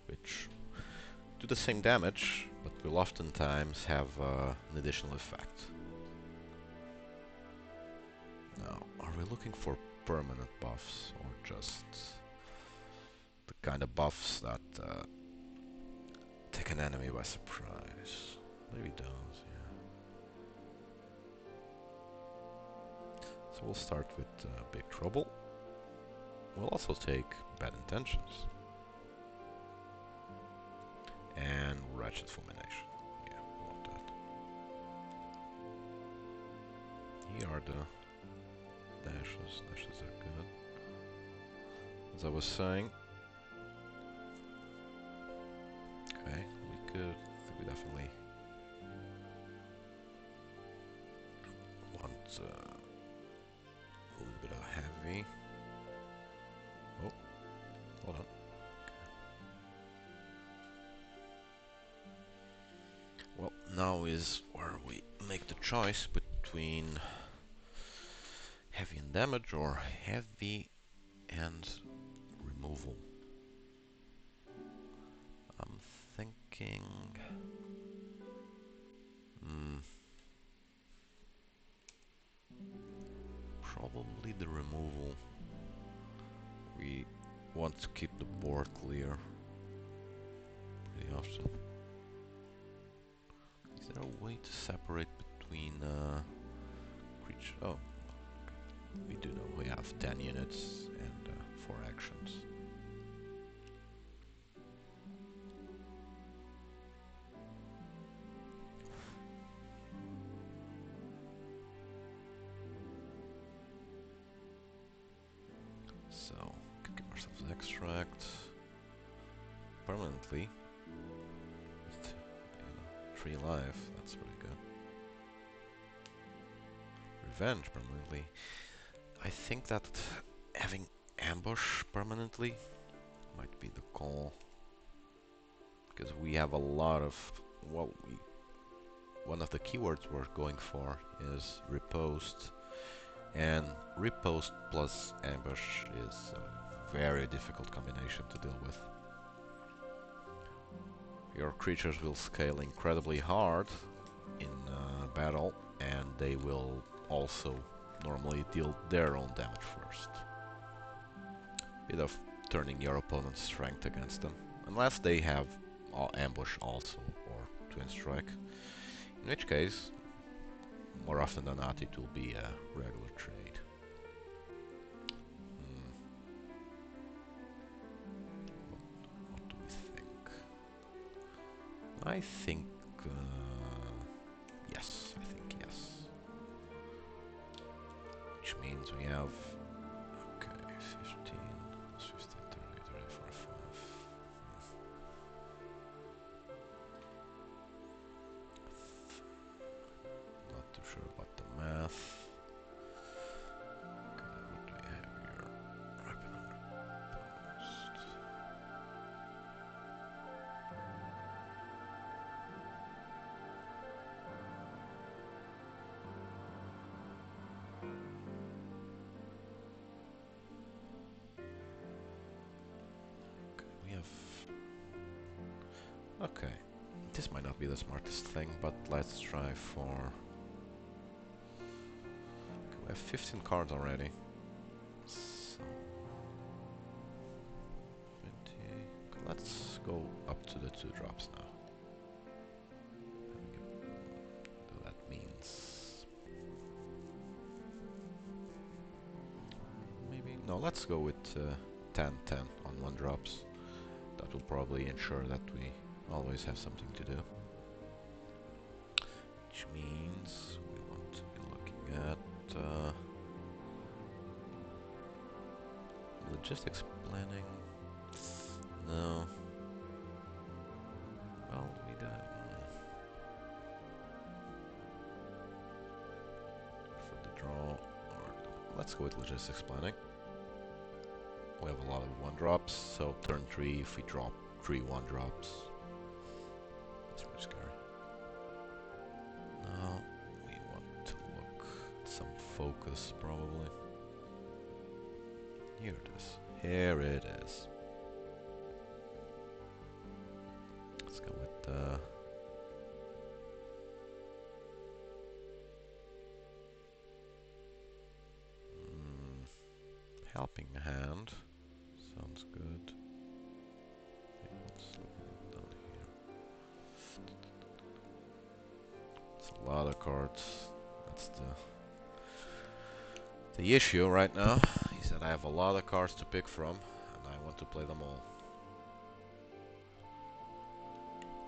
which do the same damage, but will oftentimes have an additional effect. Now, are we looking for permanent buffs, or just the kind of buffs that take an enemy by surprise? Maybe those, yeah. So we'll start with Big Trouble. We'll also take Bad Intentions. And Wretched Fulmination. Yeah, we want that. Here are the dashes. Dashes are good. As I was saying. Okay, we definitely want a little bit of heavy. Oh, hold on. Well, now is where we make the choice between heavy and damage or heavy and removal. I'm thinking... probably the removal. We want to keep the board clear pretty often. Is there a way to separate between creature? Oh, okay. We do know we have 10 units and 4 actions. So, we can give ourselves extract permanently. With 3 life, that's pretty good. Revenge permanently. I think that having ambush permanently might be the call, because we have a lot of, well, one of the keywords we're going for is riposte, and riposte plus ambush is a very difficult combination to deal with. Your creatures will scale incredibly hard in battle, and they will also normally deal their own damage first. Bit of turning your opponent's strength against them, unless they have ambush also, or twin strike, in which case, more often than not, it will be a regular trade. What do we think? I think yes, I think yes. Which means we have, okay, 15, plus 15, 30, 30, 45. Not too sure about the math. Okay, what do we have here? Rapid Underpost. We have... okay, this might not be the smartest thing, but let's try for... okay, we have 15 cards already. So... 20... okay, let's go up to the 2 drops now. So that means... maybe... no, let's go with 10-10 on 1 drops. That will probably ensure that we always have something to do. Which means we want to be looking at just explaining? No. Well, we got for the draw. Or let's go with logistics planning. We have a lot of 1-drops, so turn 3 if we drop 3 1-drops. That's pretty scary. Now we want to look at some focus, probably. Here it is. Here it is. Let's go with the helping hand. Sounds good. What's down here? It's a lot of cards. That's the issue right now. Is that I have a lot of cards to pick from, and I want to play them all.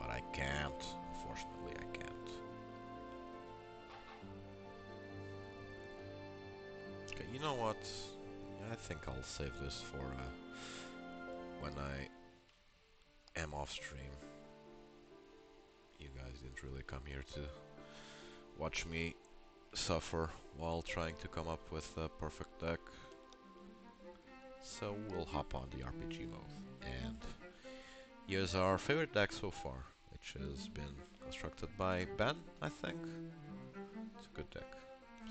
But I can't. Unfortunately, I can't. Okay, you know what? I think I'll save this for when I am off stream. You guys didn't really come here to watch me suffer while trying to come up with a perfect deck. So we'll hop on the RPG mode and use our favorite deck so far, which has been constructed by Ben, I think. It's a good deck.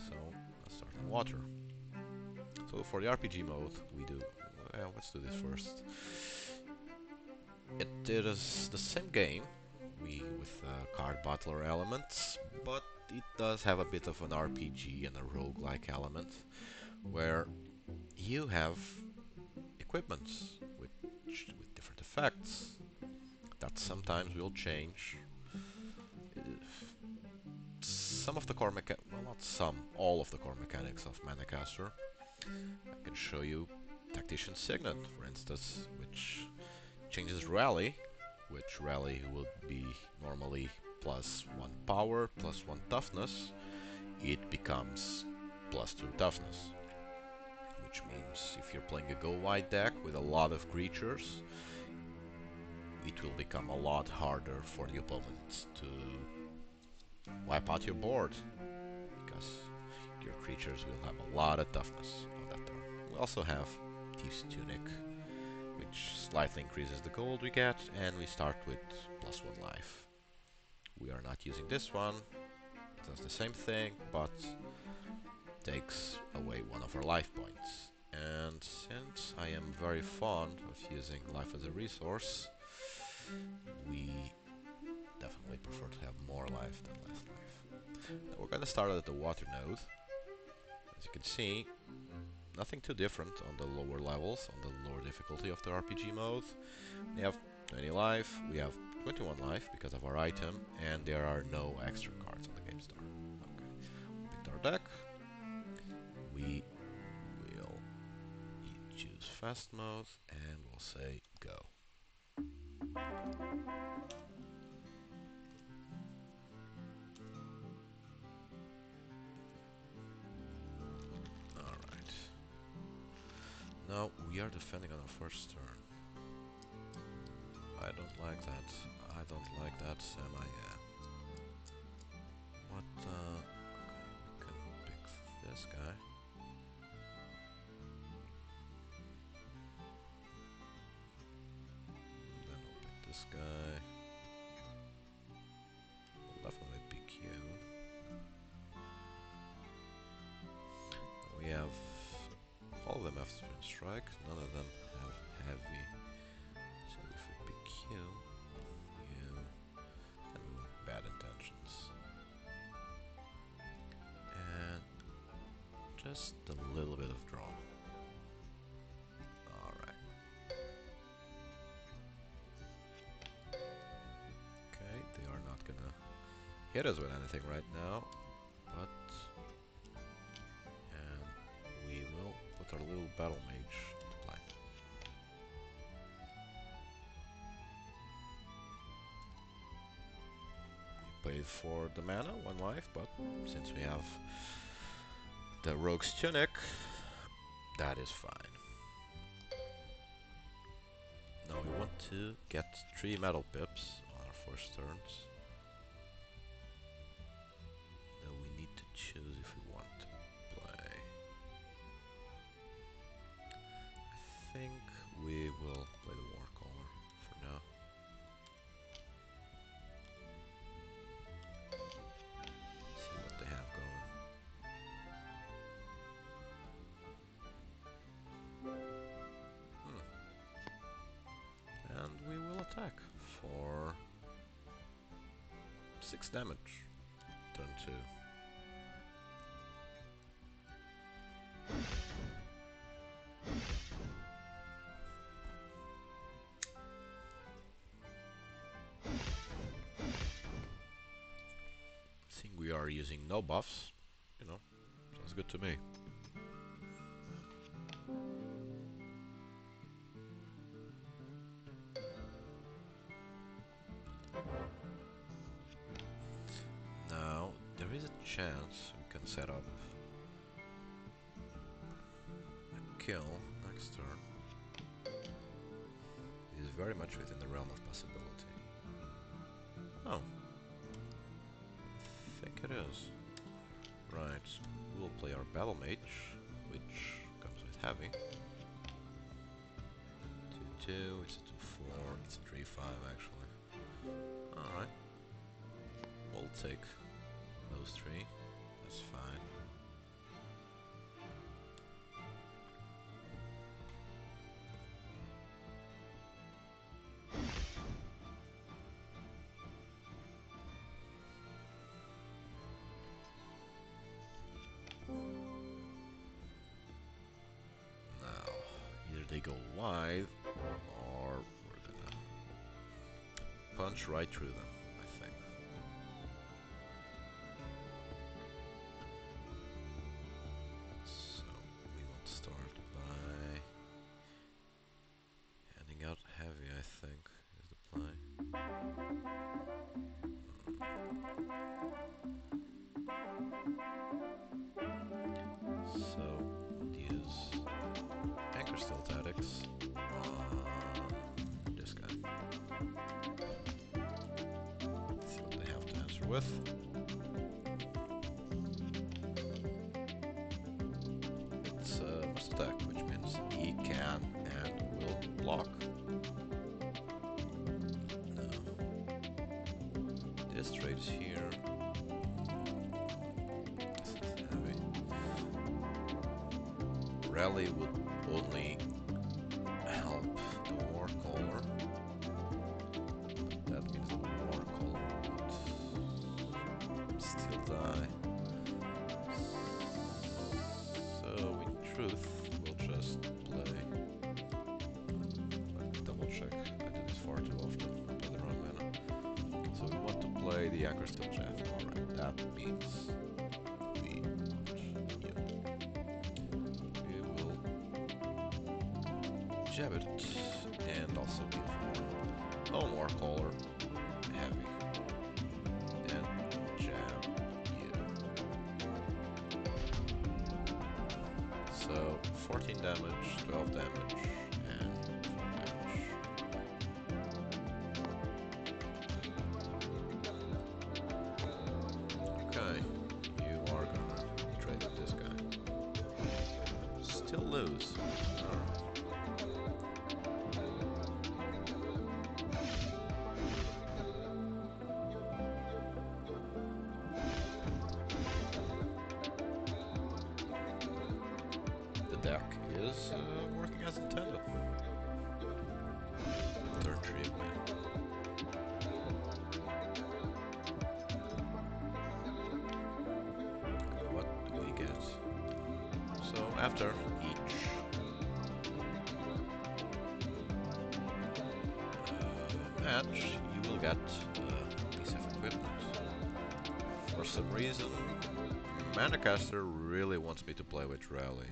So let's start on water. So for the RPG mode, we do... let's do this first. It is the same game, with card battler elements, but it does have a bit of an RPG and a roguelike element, where you have equipments with different effects that sometimes will change. Some of the core well, not some, all of the core mechanics of Manacaster. I can show you Tactician Signet, for instance, which changes rally, which rally will be normally +1 power, +1 toughness. It becomes +2 toughness, which means if you're playing a go wide deck with a lot of creatures, it will become a lot harder for the opponent to wipe out your board, because your creatures will have a lot of toughness on that turn. We also have Thief's Tunic, which slightly increases the gold we get, and we start with +1 life. We are not using this one. It does the same thing, but takes away one of our life points. And since I am very fond of using life as a resource, we definitely prefer to have more life than less life. Now we're going to start at the water node. As you can see, nothing too different on the lower levels, on the lower difficulty of the RPG mode. We have 20 life, we have 21 life because of our item, and there are no extra cards on the game star. Okay, we picked our deck. We will choose fast mode, and we'll say go. Alright. Now we are defending on our first turn. I don't like that. I don't like that, Sam. What, okay, we can pick this guy. Then we'll pick this guy. We'll definitely pick you. We have... all of them have Twin Strike, none of them have Heavy. So if we pick you, and we have Bad Intentions. And just a little bit of draw. Alright. Okay, they are not gonna hit us with anything right now, but... and we will put our little Battle Mage to play. We played for the mana, 1 life, but since we have the Rogue's Tunic, that is fine. Now we want to get 3 metal pips on our first turns. Now we need to choose if we want to play. I think we will play the War Caller for now. See what they have going. And we will attack for 6 damage. Turn 2. Seeing we are using no buffs, you know, sounds good to me. Now, there is a chance we can set up a kill next turn. It is very much within the realm of possibility. Oh. I think it is. Right. We'll play our Battle Mage, which comes with heavy. 2-2, it's a 2-4, it's a 3-5 actually. Alright. We'll take those 3. That's fine. Now, either they go wide, or we're gonna punch right through them, I think. So, we want to start by handing out heavy, I think, is the play. So, use anchor steel tactics on this guy. Let's see what they have to answer with. It's must attack, which means he can and will block. No. This trade here. This is heavy. Rally would only help the War Caller. That means the War Caller would still die. So, in truth, we'll just play. Let me double check. I do this far too often. I play the wrong mana. So, we want to play the Anchor Steel Jeff. Alright, that means we punch you. We will jab it and also give her a War Caller heavy. And jab you. So 14 damage, 12 damage, and 4 damage. Okay, you are gonna trade with this guy. Still lose. Alright. The deck is working as intended. Turn 3 again. What do we get? So after each match, you will get a piece of equipment. For some reason, Manacaster really wants me to play with Rally.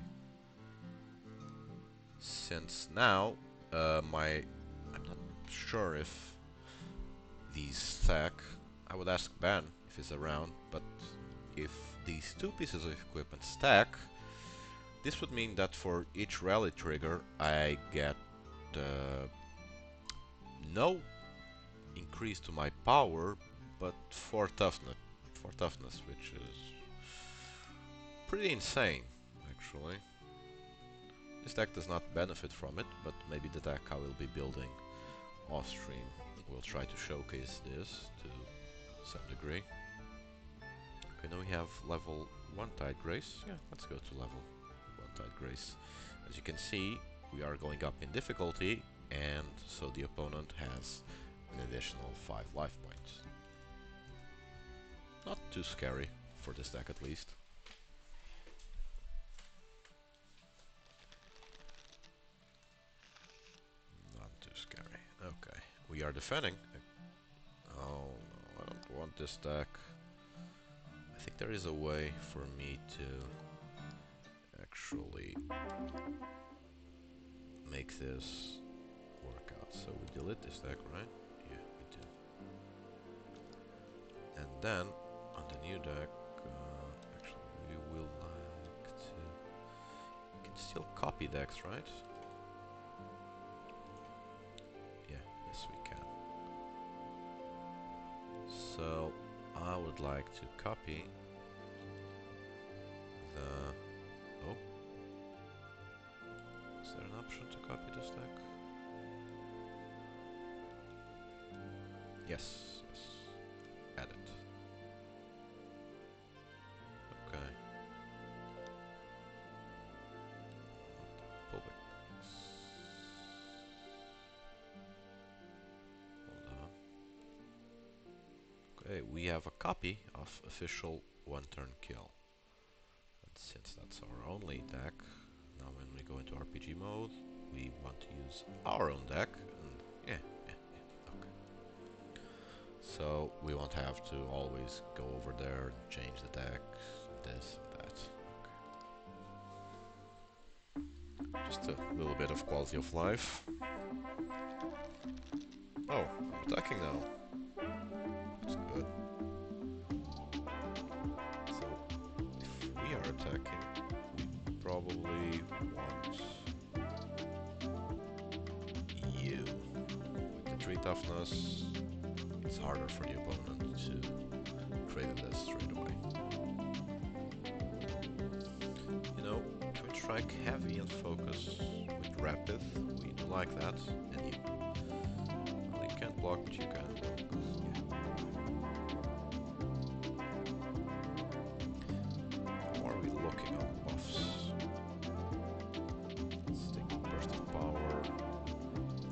Since now, I'm not sure if these stack. I would ask Ben if he's around, but if these 2 pieces of equipment stack, this would mean that for each Rally trigger, I get no increase to my power, but for toughness, which is pretty insane, actually. This deck does not benefit from it, but maybe the deck I will be building off stream will try to showcase this to some degree. Okay, now we have level 1 Tide Grace. Yeah, let's go to level 1 Tide Grace. As you can see, we are going up in difficulty, and so the opponent has an additional 5 life points. Not too scary, for this deck at least. Not too scary. Okay, we are defending. Oh no, I don't want this deck. I think there is a way for me to actually make this work out. So we delete this deck, right? Yeah, we do. And then on the new deck, actually we will like to... We can still copy decks, right? Yeah, yes we can. So I would like to copy the... Oh. Is there an option to copy this deck? Yes, yes. Edit. Okay. Public. Hold on. Okay, we have a copy of official one-turn kill. And since that's our only deck, now when we go into RPG mode, we want to use our own deck, and yeah, okay. So we won't have to always go over there and change the deck, this and that. Okay. Just a little bit of quality of life. Oh, I'm attacking now. That's good. So, if we are attacking, we probably want you. With the 3 toughness, it's harder for the opponent to trade this straight away. You know, Twin Strike heavy and focus with rapid, we do like that, and you. Well, you can't block, but you can block. How are we looking on buffs? Let's take Burst of Power,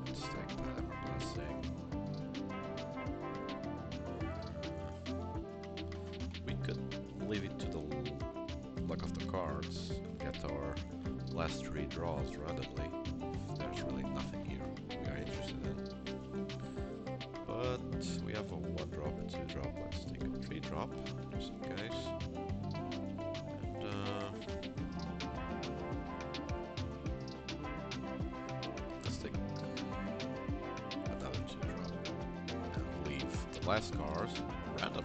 let's take the Hammer Blessing. We could leave it to the luck of the cards and get our last 3 draws randomly. There's really nothing here we are interested in. But we have a 1-drop and 2-drop. Let's take a 3-drop just in case. And let's take another 2-drop and leave the last cards random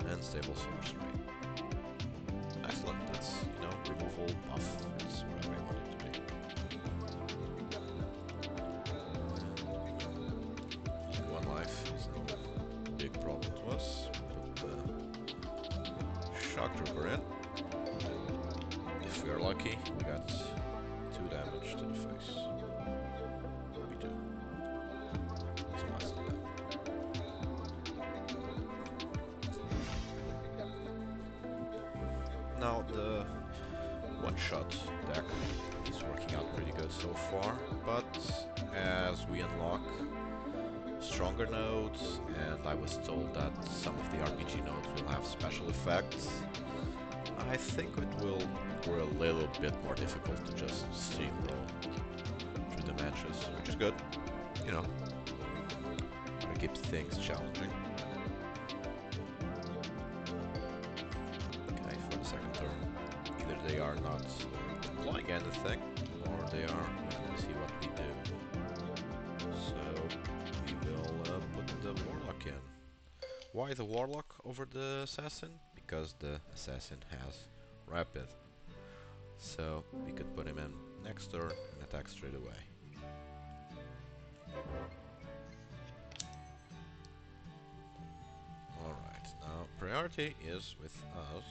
and stable sorcery. Excellent. That's, you know, removal, buff, it's whatever you want it to be. One life is no big problem to us. Put the Shock Trooper in. If we are lucky, we got 2 damage to the face. We do. So let's do that. Now the one-shot deck is working out pretty good so far, but as we unlock stronger nodes, and I was told that some of the RPG nodes will have special effects, I think it will grow a little bit more difficult to just steamroll through the matches, which is good, you know, gotta keep things challenging. Okay, for the second turn, either they are not deploying anything, or they are waiting to see what we do. So we will put the Warlock in. Why the Warlock over the Assassin? Because the Assassin has Rapid. So we could put him in next turn and attack straight away. Now, priority is with us.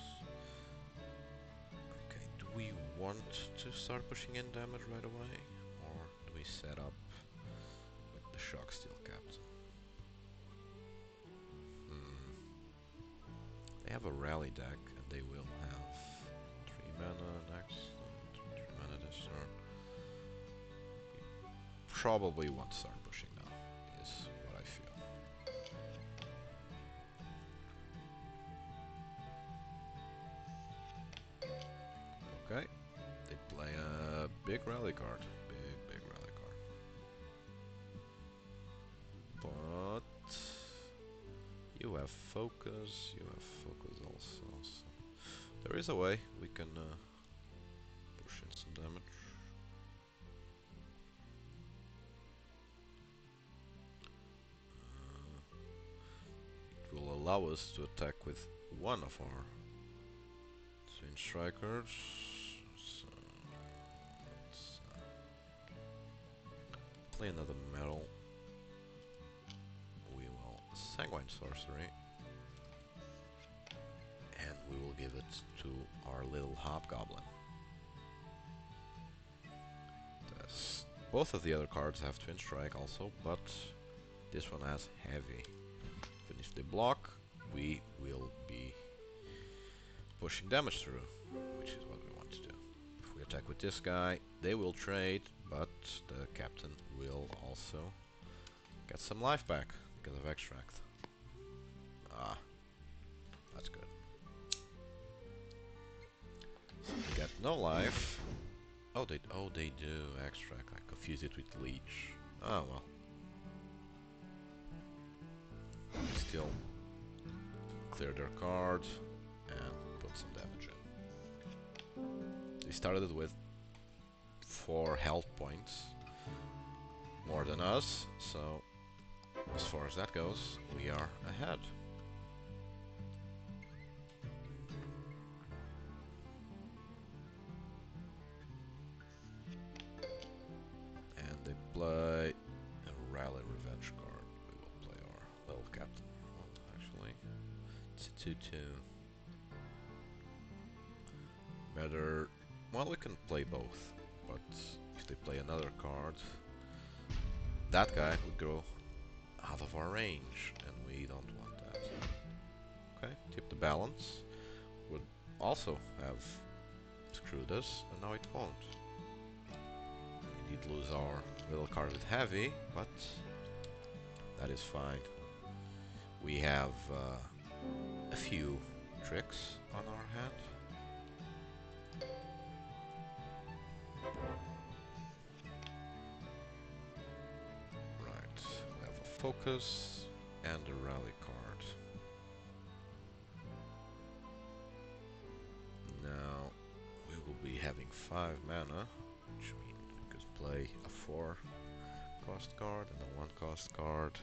Okay, do we want to start pushing in damage right away? Or do we set up with the Shock Steel Captain? They have a rally deck, and they will have 3 mana next, and 3 mana this turn. Probably want to start pushing now, is what I feel. Okay, they play a big rally card. Big rally card. But you have focus also. So there is a way we can push in some damage. It will allow us to attack with one of our twin strikers. So let's play another metal. We will Sanguine Sorcery. And we will give it to our little Hobgoblin. Both of the other cards have Twin Strike also, but this one has Heavy. Even if they block, we will be pushing damage through, which is what we want to do. If we attack with this guy, they will trade, but the captain will also get some life back because of Extract. Ah, that's good. So we get no life. Oh, they do Extract. I confused it with Leech. Oh well. Still clear their card and put some damage in. They started with 4 health points, more than us, so as far as that goes, we are ahead. And they play a Rally Revenge card. We will play our little captain. Well, actually, it's a 2/2. Better. Well, we can play both, but if they play another card, that guy would go out of our range, and we don't want that. Okay, tip the balance. Would also have screwed us, and now it won't. We did lose our little card with Heavy, but that is fine. We have a few tricks on our hand. Right, we have a focus and a rally card. Now we will be having 5 mana, which means we could play a 4 cost card and a 1 cost card.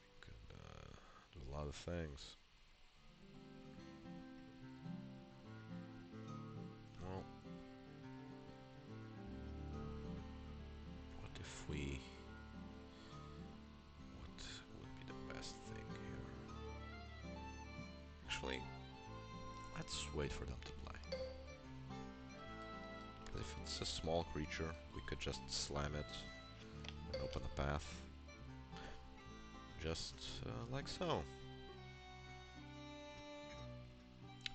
We could do a lot of things. Well, what if we... what would be the best thing here? Actually, let's wait for them to play. Because if it's a small creature, we could just slam it and open a path. Just like so.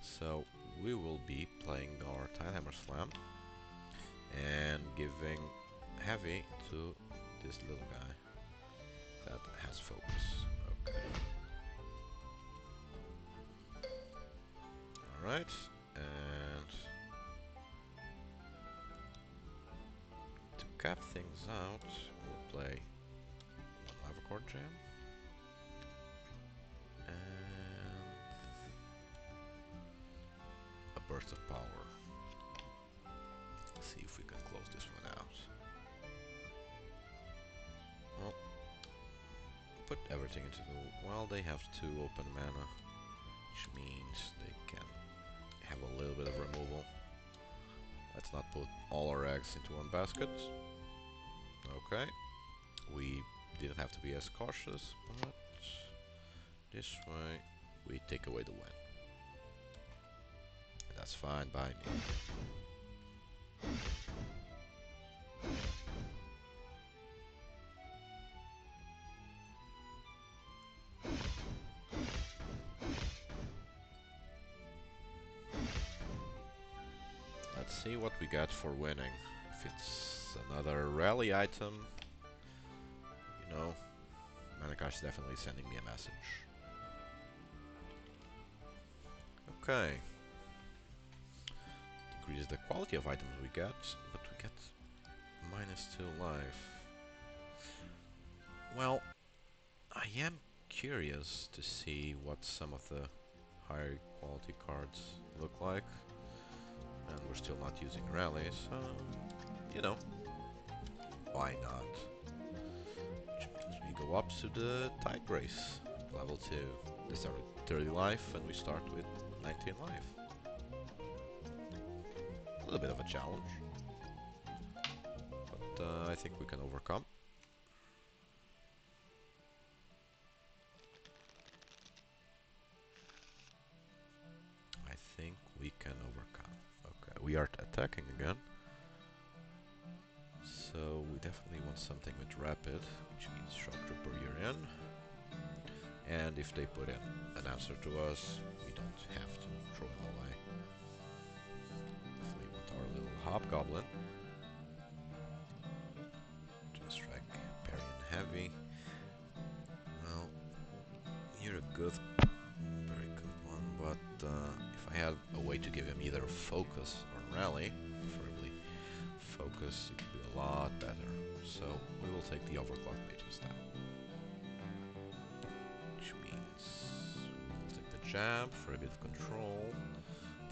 So we will be playing our Tidehammer Slam and giving Heavy to this little guy that has focus. Okay. Alright, and to cap things out, we'll play one Lava Core Jam and a Burst of Power. See if we can close this one out. Well, put everything into the... well, they have 2 open mana, which means they can have a little bit of removal. Let's not put all our eggs into one basket. Okay. We didn't have to be as cautious, but This way, we take away the win. That's fine by me. Let's see what we got for winning. If it's another rally item, you know, Manacaster is definitely sending me a message. Okay. Decrease the quality of items we get, but we get -2 life. Well, I am curious to see what some of the higher quality cards look like. And we're still not using rally, so, you know, why not? We go up to the Tide Grace, level 2. They start with 30 life, and we start with 19 life. A little bit of a challenge, but I think we can overcome. I think we can overcome. Okay, we are attacking again. So we definitely want something with rapid, which means shock trooper you're in. And if they put in an answer to us, we don't have to throw him away. Definitely want our little hobgoblin. Just strike parry and heavy. Well, you're a good, very good one, but if I had a way to give him either focus or rally, preferably focus, it would be a lot better. So we will take the overclock mage instead. Which means we will take the jab for a bit of control,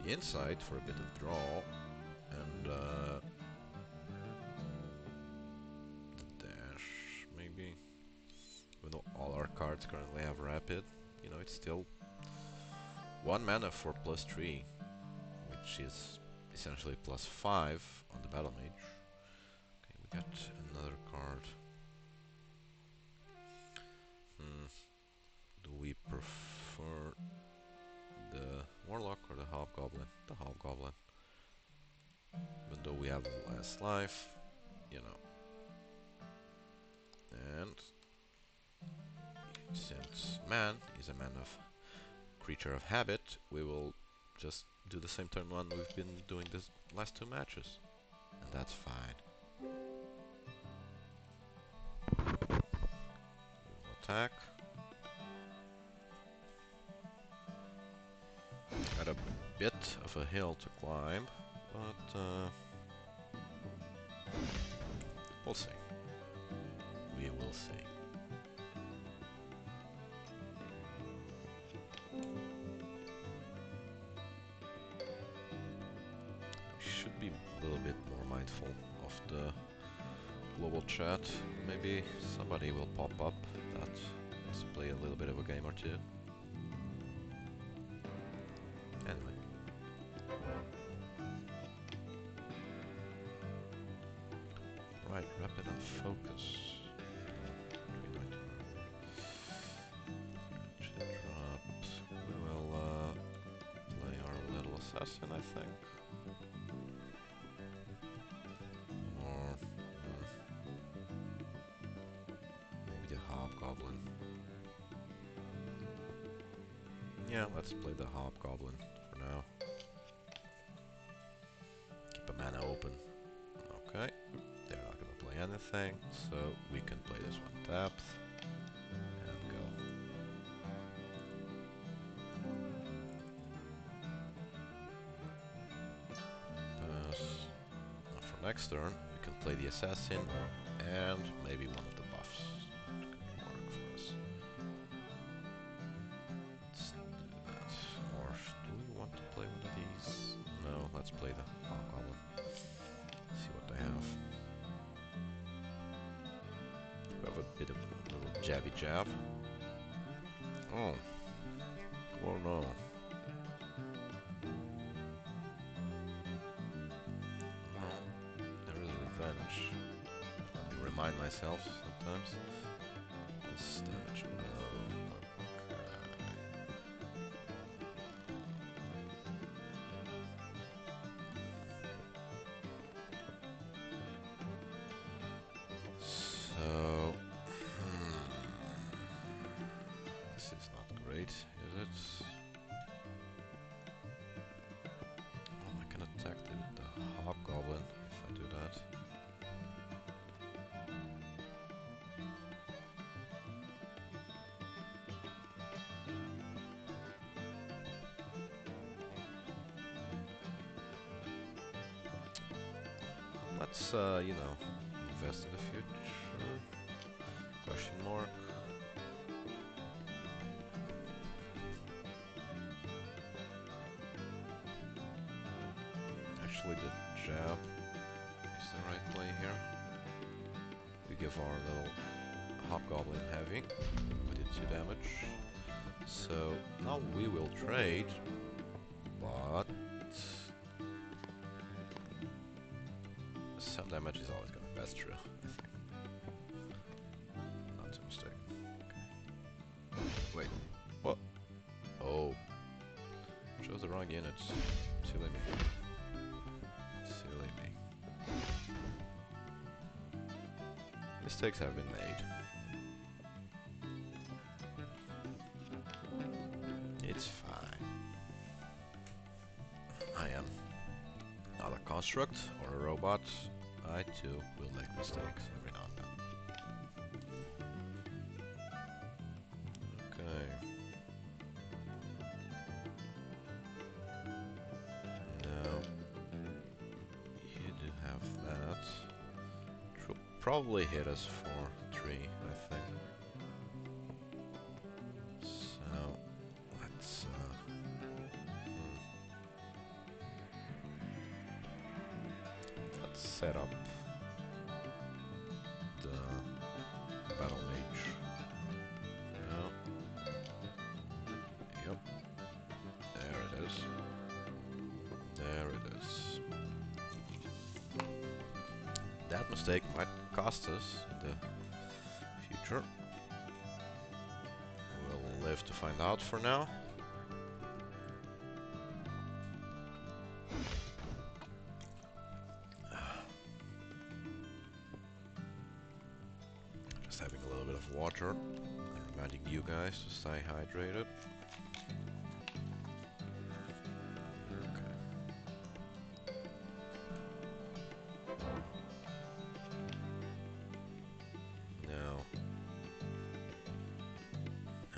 the insight for a bit of draw, and the dash maybe. Even though all our cards currently have rapid, you know, it's still 1 mana for +3, which is essentially +5 on the battle mage. Okay, we got another card. Do we prefer the Warlock or the Hobgoblin? The Hobgoblin. Even though we have less life, you know. And since man is a man of creature of habit, we will just do the same turn one we've been doing this last 2 matches. And that's fine. We will attack. Got a bit of a hill to climb, but we'll see. We will see. We should be a little bit more mindful of the global chat. Maybe somebody will pop up that wants to play a little bit of a game or two. Anyway. Right, rapid and focus. Drops. We will play our little assassin, I think. Or maybe the Hobgoblin. Yeah, let's play the Hobgoblin for now. Keep a mana open. Okay, they're not gonna play anything, so we can play this one tapped and go. Pass. Now for next turn, we can play the assassin and maybe one of the buffs. It could work for us. Let's do that. Or do we want to play one of these? No, let's play the Hobgoblin. See what they have. We have a bit of a little jabby jab. Oh. Oh no. Well, there is revenge. Let me remind myself sometimes. This damage. Okay. this is not great, is it? Oh, I can attack the hobgoblin if I do that. Let's, you know, invest in the future. Question mark. Actually, the jab is the right play here. We give our little hobgoblin heavy. We did 2 damage. So now we will trade, but some damage is always gonna pass through, I think. Not a mistake. Okay. Wait, what? Oh. Chose the wrong units. Silly me. Silly me. Mistakes have been made. It's fine. I am not a construct or a robot. I too will make mistakes every now and then. Okay. Now, you do have that. Should probably hit us for 3, I think. So, let's let's set up the battle mage. Now, yep, there it is. There it is. That mistake might cost us in the future. We'll live to find out for now. Just having a little bit of water and reminding you guys to stay hydrated. Now, I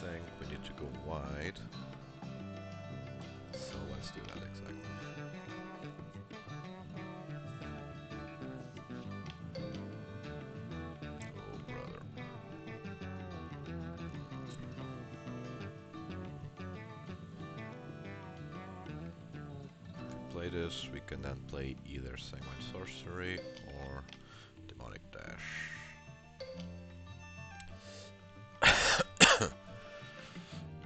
think we need to go wide. So let's do that exactly. Oh, brother. Play this, we can then play either Sanguine Sorcery or Demonic Dash.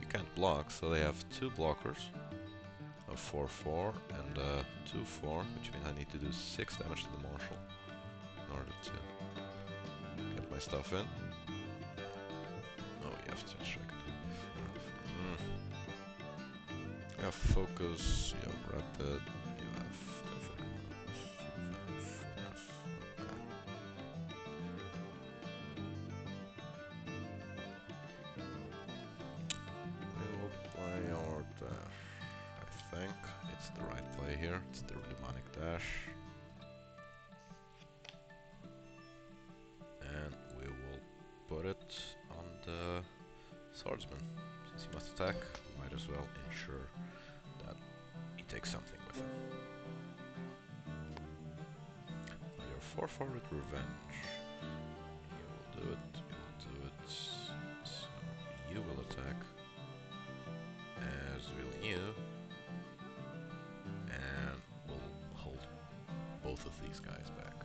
You can't block, so they have 2 blockers, a 4/4 and a 2/4, which means I need to do 6 damage to the Marshal in order to get my stuff in. Oh, you have to check it. You have Focus, you have Rapid, you have focus. Okay. We will play our dash. I think it's the right play here. It's the Demonic Dash. And we will put it on the Swordsman. Since he must attack, we might as well ensure that he takes something with him. Now you're 4/4 with Revenge. You will do it, you will do it. So you will attack, as will you. And we'll hold both of these guys back.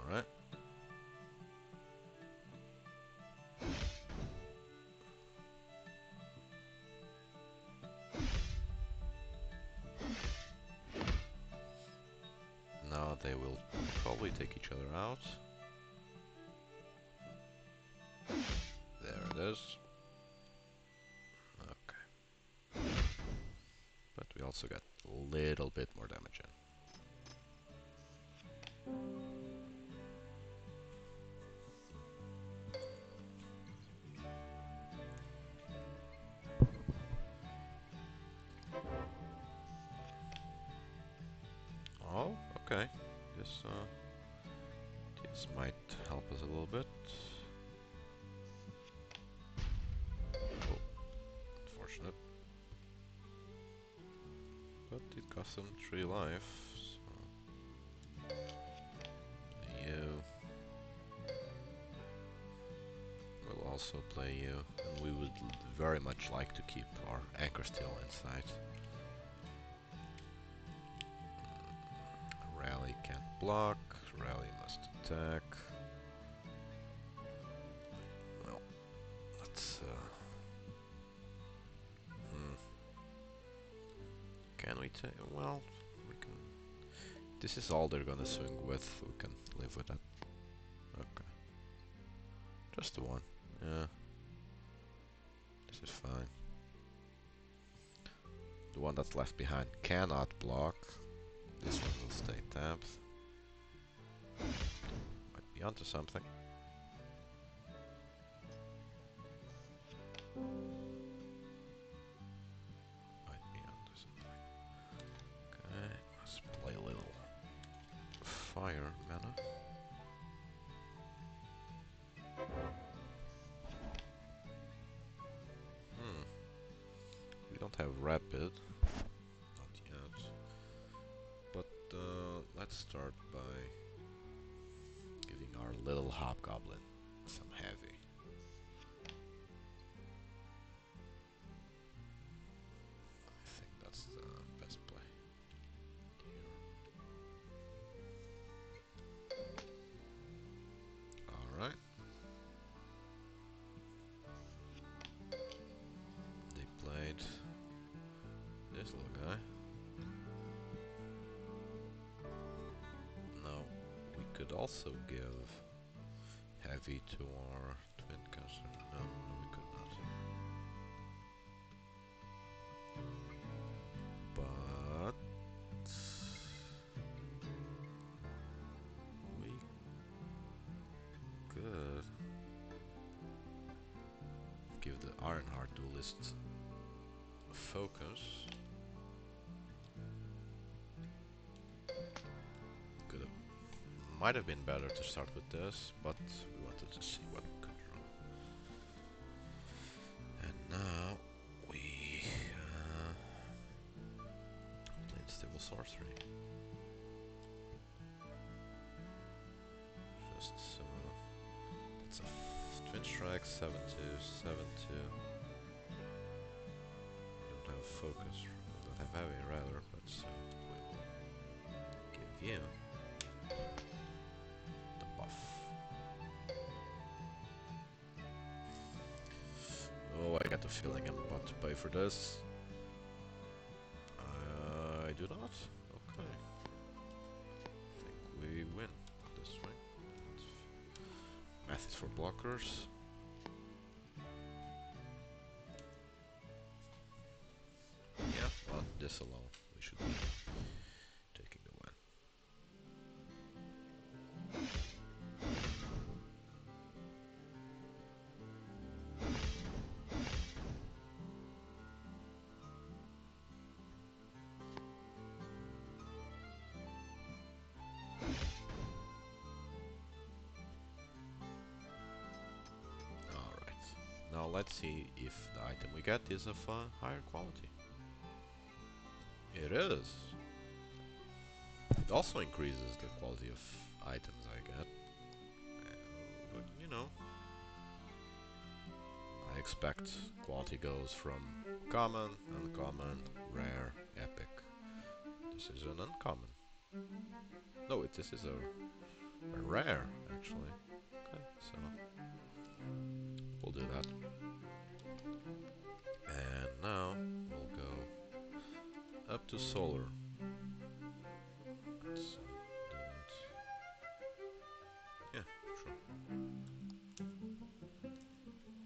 Alright. Now they will probably take each other out. There it is. Okay. But we also get a little bit more damage in. Oh, okay. This might help us a little bit. Oh, unfortunate. But it cost him 3 life, so... You... We'll also play you, and we would very much like to keep our anchor steel inside. Rally can't block, Rally must attack. Well, let's... Can we take... Well, we can... This is all they're gonna swing with, we can live with that. Okay. Just the one. Yeah. This is fine. The one that's left behind cannot block. This one will stay tapped. Might be onto something. Might be onto something. Okay, let's play a little fire mana. We don't have rapid. Not yet. But let's start by giving our little hobgoblin some heavy. I think that's the best play. Alright. They played this little guy. Now, we could also give heavy to our twin caster. No, no, we could not. But we could give the Ironheart duelist focus. Might have been better to start with this, but we wanted to see what we could draw. And now we played Stable Sorcery. Just that's a twin strike, 7-2, 7-2. We don't have focus, we don't have heavy rather, but so we will give you the buff. Oh, I got the feeling I'm about to pay for this. I do not? Okay. I think we win this way. Math is for blockers. Yeah, well, this alone, we should be taking the win. Alright. Now let's see if the item we get is of higher quality. It is. It also increases the quality of items I get. But, you know, I expect quality goes from common, uncommon, rare, epic. This is an uncommon. No, this is a rare, actually. Okay, so we'll do that. And now we'll go up to solar. Let's do that. Yeah, sure.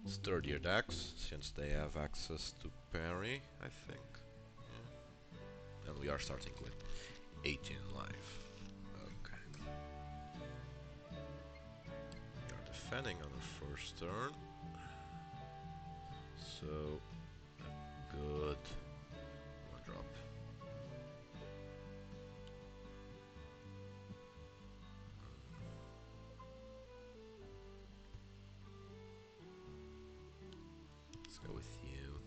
It's third year decks, since they have access to parry, I think. Yeah. And we are starting with 18 life. Okay. We are defending on the first turn. So, a good one drop. Let's go with you.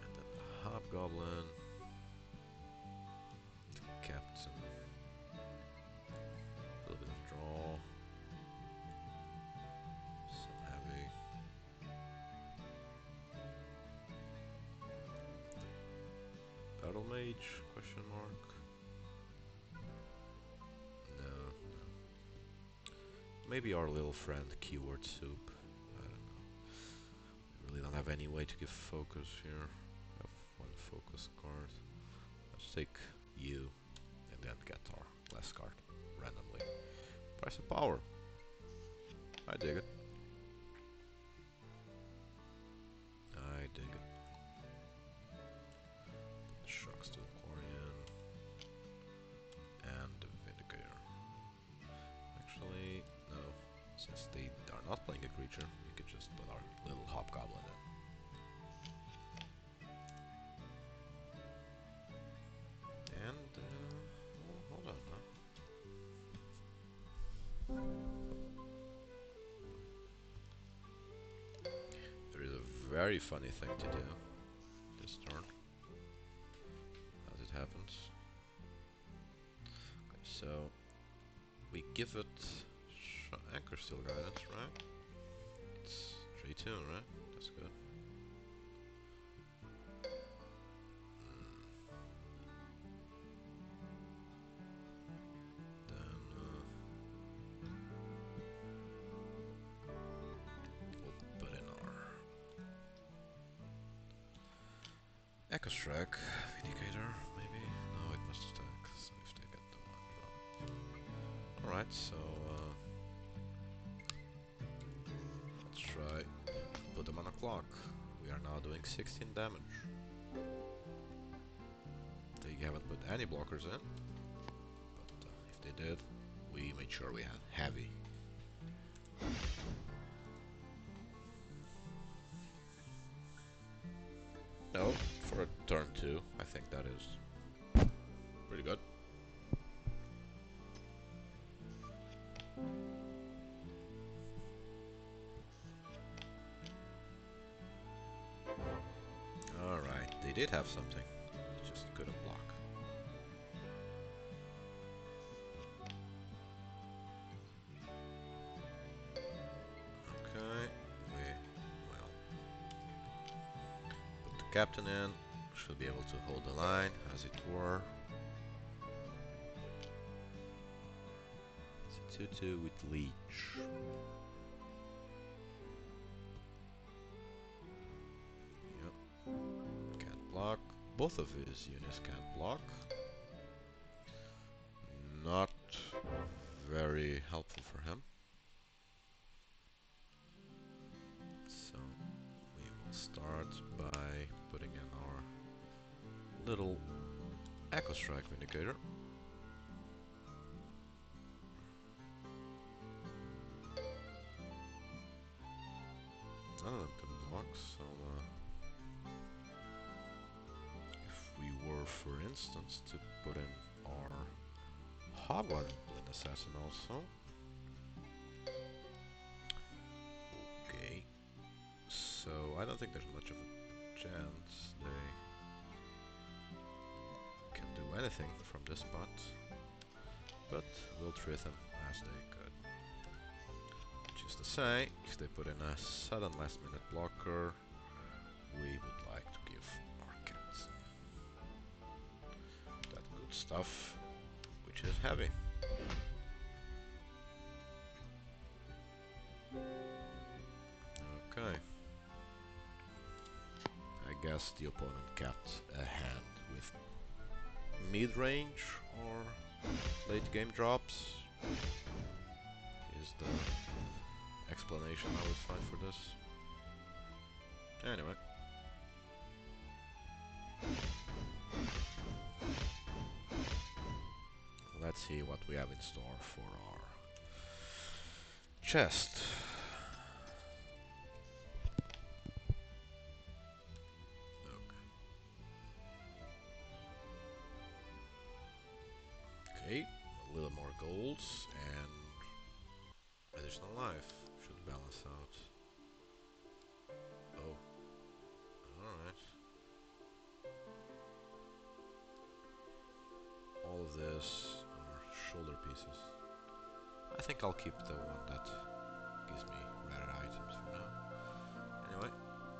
And then the Hobgoblin. The Captain. A little bit of draw. Some heavy. Battle Mage? Question mark. No, no. Maybe our little friend, Keyword Soup. I don't know. We really don't have any way to give focus here. Have one focus card. Let's take you and then get our last card randomly. Price of power. I dig it. I dig it. Shocks to Quarian. And the Vindicator. Actually, no. Since they are not playing a creature, we could just put our little Hobgoblin in. And, well, hold on now. There is a very funny thing to do this turn, as it happens. Okay, so we give it Anchor Steel Guidance, right? It's 3-2, right? That's good. Then we'll put in our Echo Strike Vindicator, maybe? No, it must attack, so if they get the 1 drop. Alright, so let's try put them on a clock. We are now doing 16 damage. They haven't put any blockers in, but if they did, we made sure we had heavy. No, for a turn 2, I think that is pretty good. Alright, they did have something, they just couldn't block. Okay, we will put the captain in, should be able to hold the line, as it were. It's a 2-2 with Leech. Yep, can't block. Both of his units can't block. Not very helpful for him. So we will start by putting in our little Echo Strike Vindicator. None of them can block, so if we were, for instance, to put in our Hobgoblin Assassin also. Okay, so I don't think there's much of a chance they can do anything from this spot, but we'll treat them as they could. Just to say, if they put in a sudden last minute blocker, we would like to give our cats that good stuff, which is heavy. Okay. I guess the opponent kept a hand with mid-range or late game drops is the explanation I would find for this. Anyway. Let's see what we have in store for our chest. Okay, a little more golds and additional life should balance out. Oh, alright. All of this are shoulder pieces. I think I'll keep the one that gives me rare items for now. Anyway,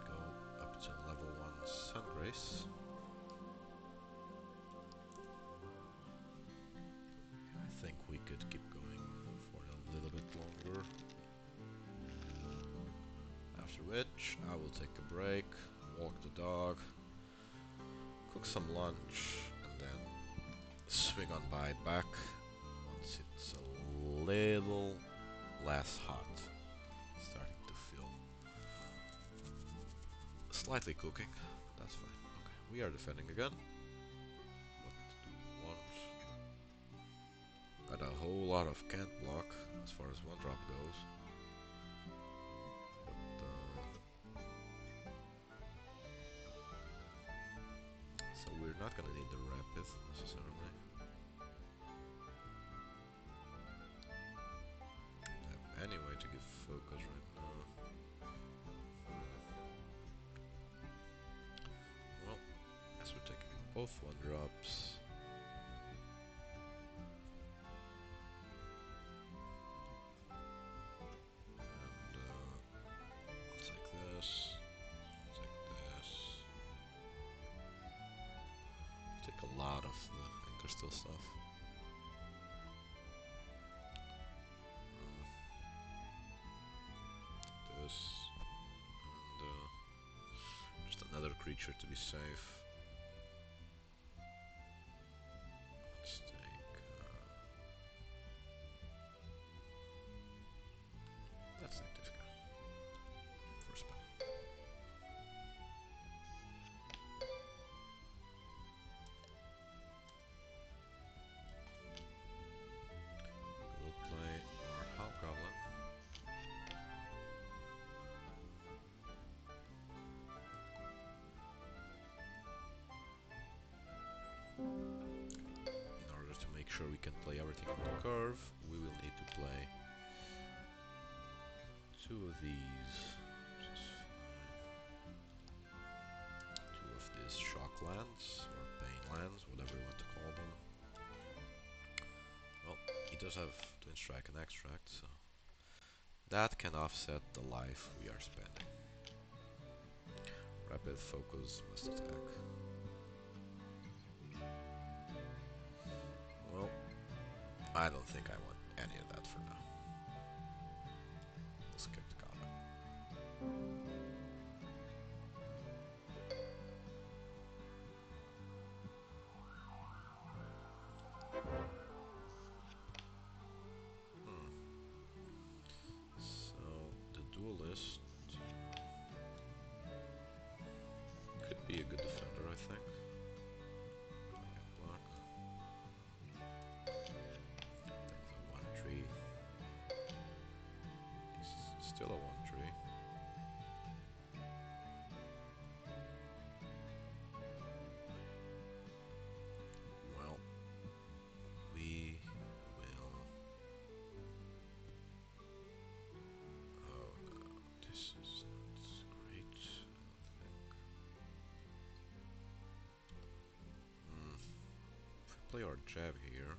go up to level 1 Sungrace. I think we could keep going for a little bit longer. After which, I will take a break, walk the dog, cook some lunch, and then swing on by back once it's a little less hot. Starting to feel slightly cooking, but that's fine. Okay, we are defending again. What do we want? Got a whole lot of can't block as far as one drop goes. So we're not gonna need the rapid necessarily. Don't have any way to give focus right now. Well, as we're taking both one drops. And take this. Take this. Take a lot of the crystal stuff. This. And just another creature to be safe. Let's take this guy. First spell. We'll play our Hobgoblin. In order to make sure we can play everything on the curve, we will need to play 2 of these. Two of these shock lands, or pain lands, whatever you want to call them. Well, he does have Twin Strike and Extract, so that can offset the life we are spending. Rapid Focus must attack. Well, I don't think I want any of that for now. We'll skip the combat. So, the Duelist could be a good defender, I think. Block. That's a 1-tree. It's still a 1-tree. Well, we will... Oh no, this is not great, I don't think. If we play our jab here...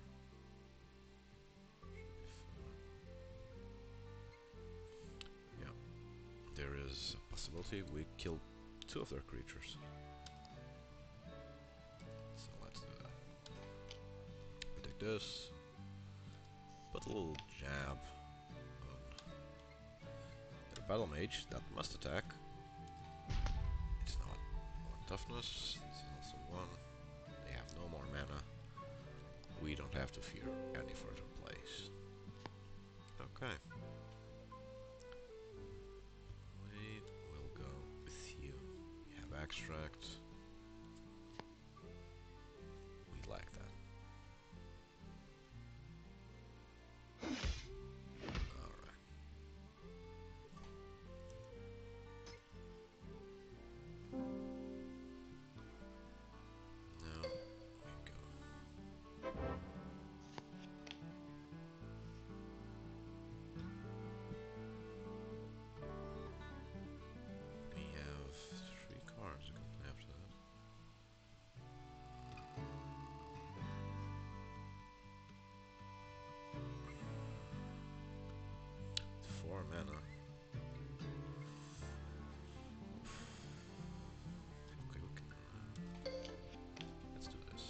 Yeah, there is a possibility we kill 2 of their creatures. So let's do that. We take this, put a little jab on their Battle Mage that must attack. It's not 1 toughness, it's also 1. They have no more mana. We don't have to fear any further plays. Okay. We will go with you. extract. We like that. Alright. Now we go. We have 3 cards we can play after that. 4 mana. Okay, we can. Let's do this.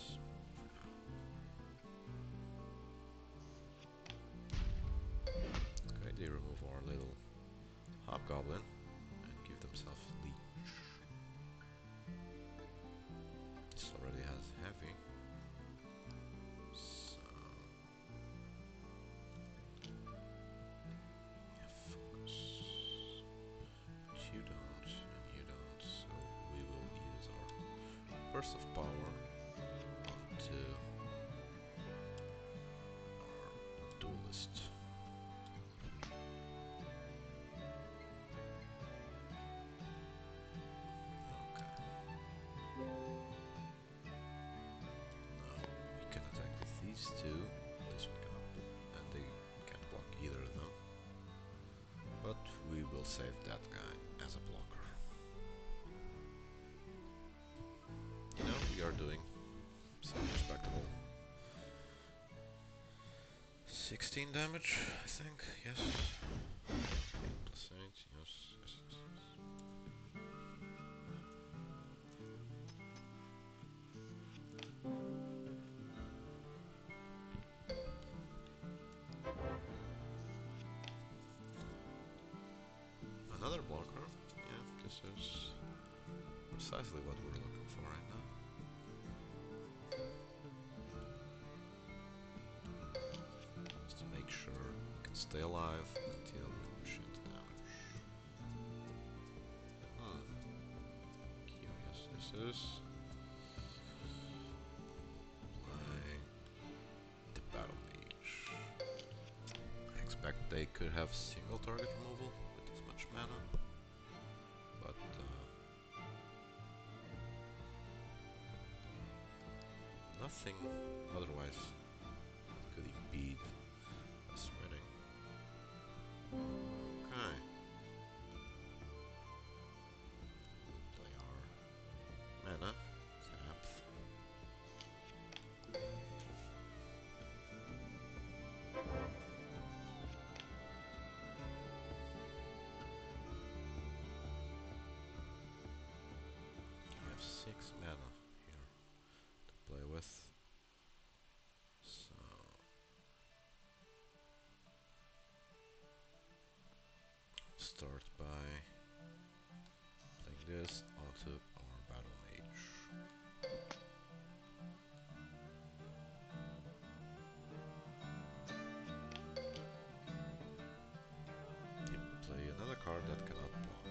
Okay, they remove our little hobgoblin and give themselves leech. This already has heavy. So yeah, focus. But you don't, and you don't, so we will use our burst of power onto our duelist. Okay. Now we can attack with these two. This one cannot, and they can't block either of them. But we will save that guy as a blocker. You know, we are doing some respectable 16 damage, I think, yes. 8 plus 8, yes, yes, yes, yes. Another blocker, yeah, this is precisely what we're looking for right now. Just to make sure we can stay alive until we push into damage. Curious this is. Playing the Battle Mage. I expect they could have single target removal with this much mana. But nothing otherwise could impede us winning. Okay. We'll play our mana. Sept. We have 6 mana here to play with. So start by playing this onto our Battle Mage. You play another card that cannot block.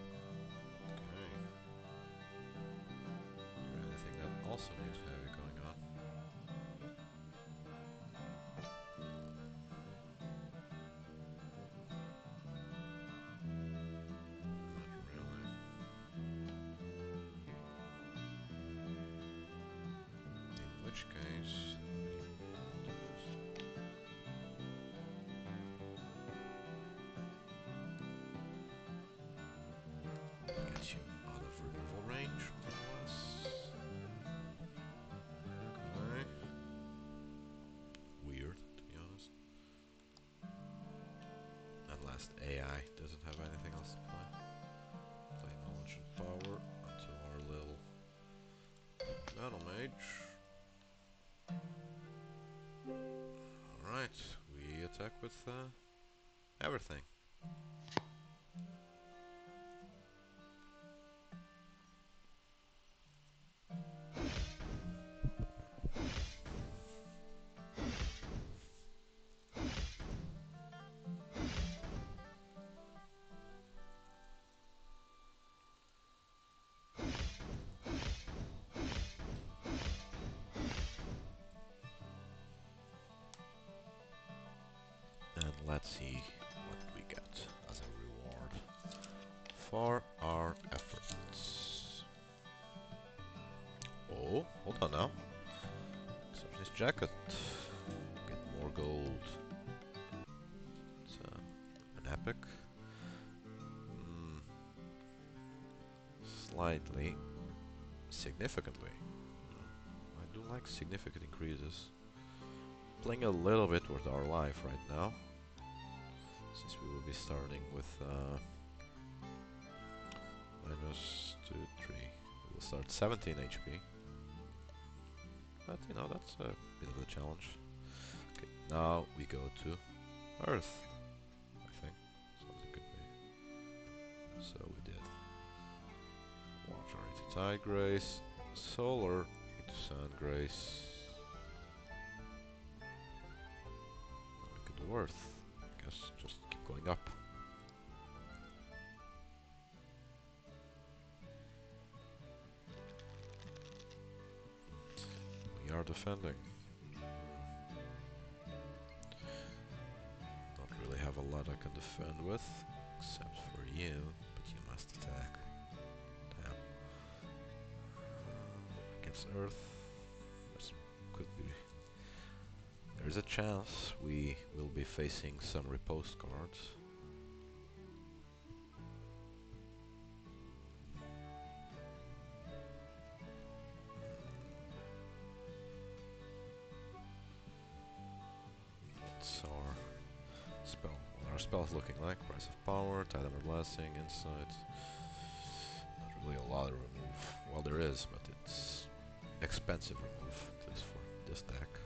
Okay. Is there anything that also needs heavy going on? Not really. In which case, we do this. Get you out of removal range, more or less. Okay. Weird, to be honest. Unless AI doesn't have anything else to play. Play knowledge and power onto our little Battle Mage. Alright, we attack with everything. let's see what we get as a reward for our efforts. Oh, hold on now. Accept this jacket. Get more gold. It's an epic. Slightly. Significantly. I do like significant increases. Playing a little bit with our life right now. Since we will be starting with minus 2, 3. We will start 17 HP. But you know, that's a bit of a challenge. Okay, now we go to Earth, I think. Sounds a good way. So we did Water into Tide Grace, Solar into Sun Grace. Now we can do Earth. I guess just keep going up. We are defending. Don't really have a lot I can defend with, except for you, but you must attack. Damn. Against Earth, this could be. There's a chance we will be facing some riposte cards. What's our spell? What our spell's looking like? Price of Power, Tidal Blessing, Insight. Not really a lot to remove. Well, there is, but it's expensive remove, at least for this deck.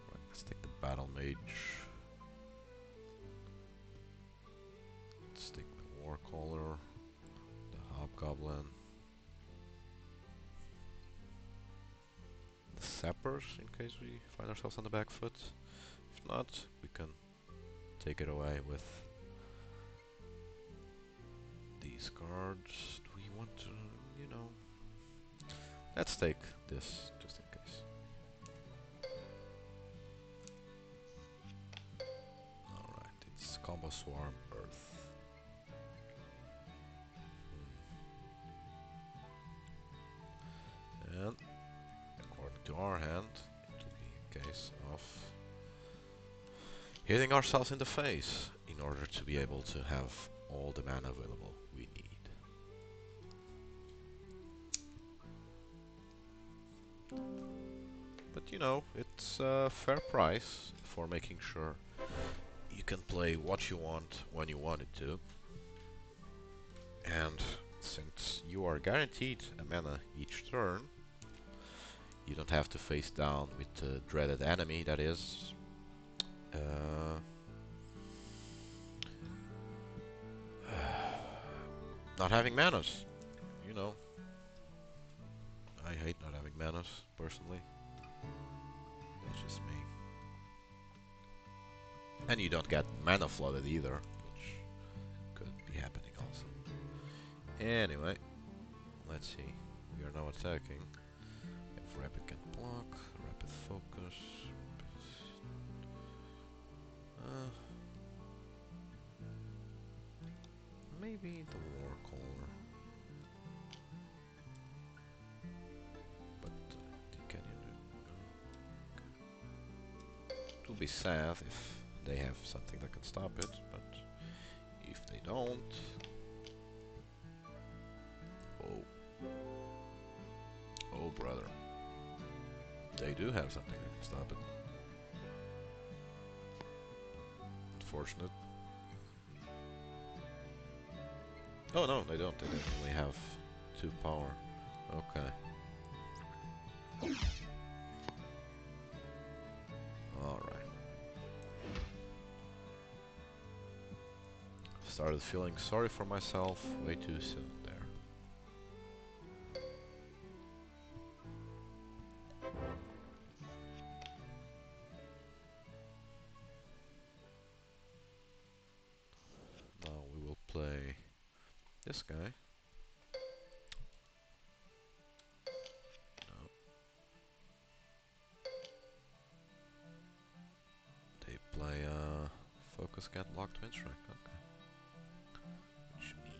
Right, let's take the Battle Mage. Let's take the Warcaller, the Hobgoblin, the Sappers, in case we find ourselves on the back foot. If not, we can take it away with these cards. Do we want to, you know... Let's take this, just in case. Alright, it's Combo Swarm Earth. And, according to our hand, it will be a case of hitting ourselves in the face in order to be able to have all the mana available we need. But you know, it's a fair price for making sure you can play what you want when you want it to. And since you are guaranteed a mana each turn, you don't have to face down with the dreaded enemy that is not having manas. You know, I hate not having manas, personally. That's just me. And you don't get mana flooded either, which could be happening also. Anyway, let's see. We are now attacking. We have Rapid can block, Rapid focus. Maybe the Warcaller. But can you do? It will be sad if they have something that can stop it, but if they don't... Oh. Oh, brother. They do have something that can stop it. Unfortunate. Oh no, they don't. They only have 2 power. Okay. Alright. Started feeling sorry for myself way too soon there. Now we will play this guy. No. They play focus can't block twin strike. Okay. Which means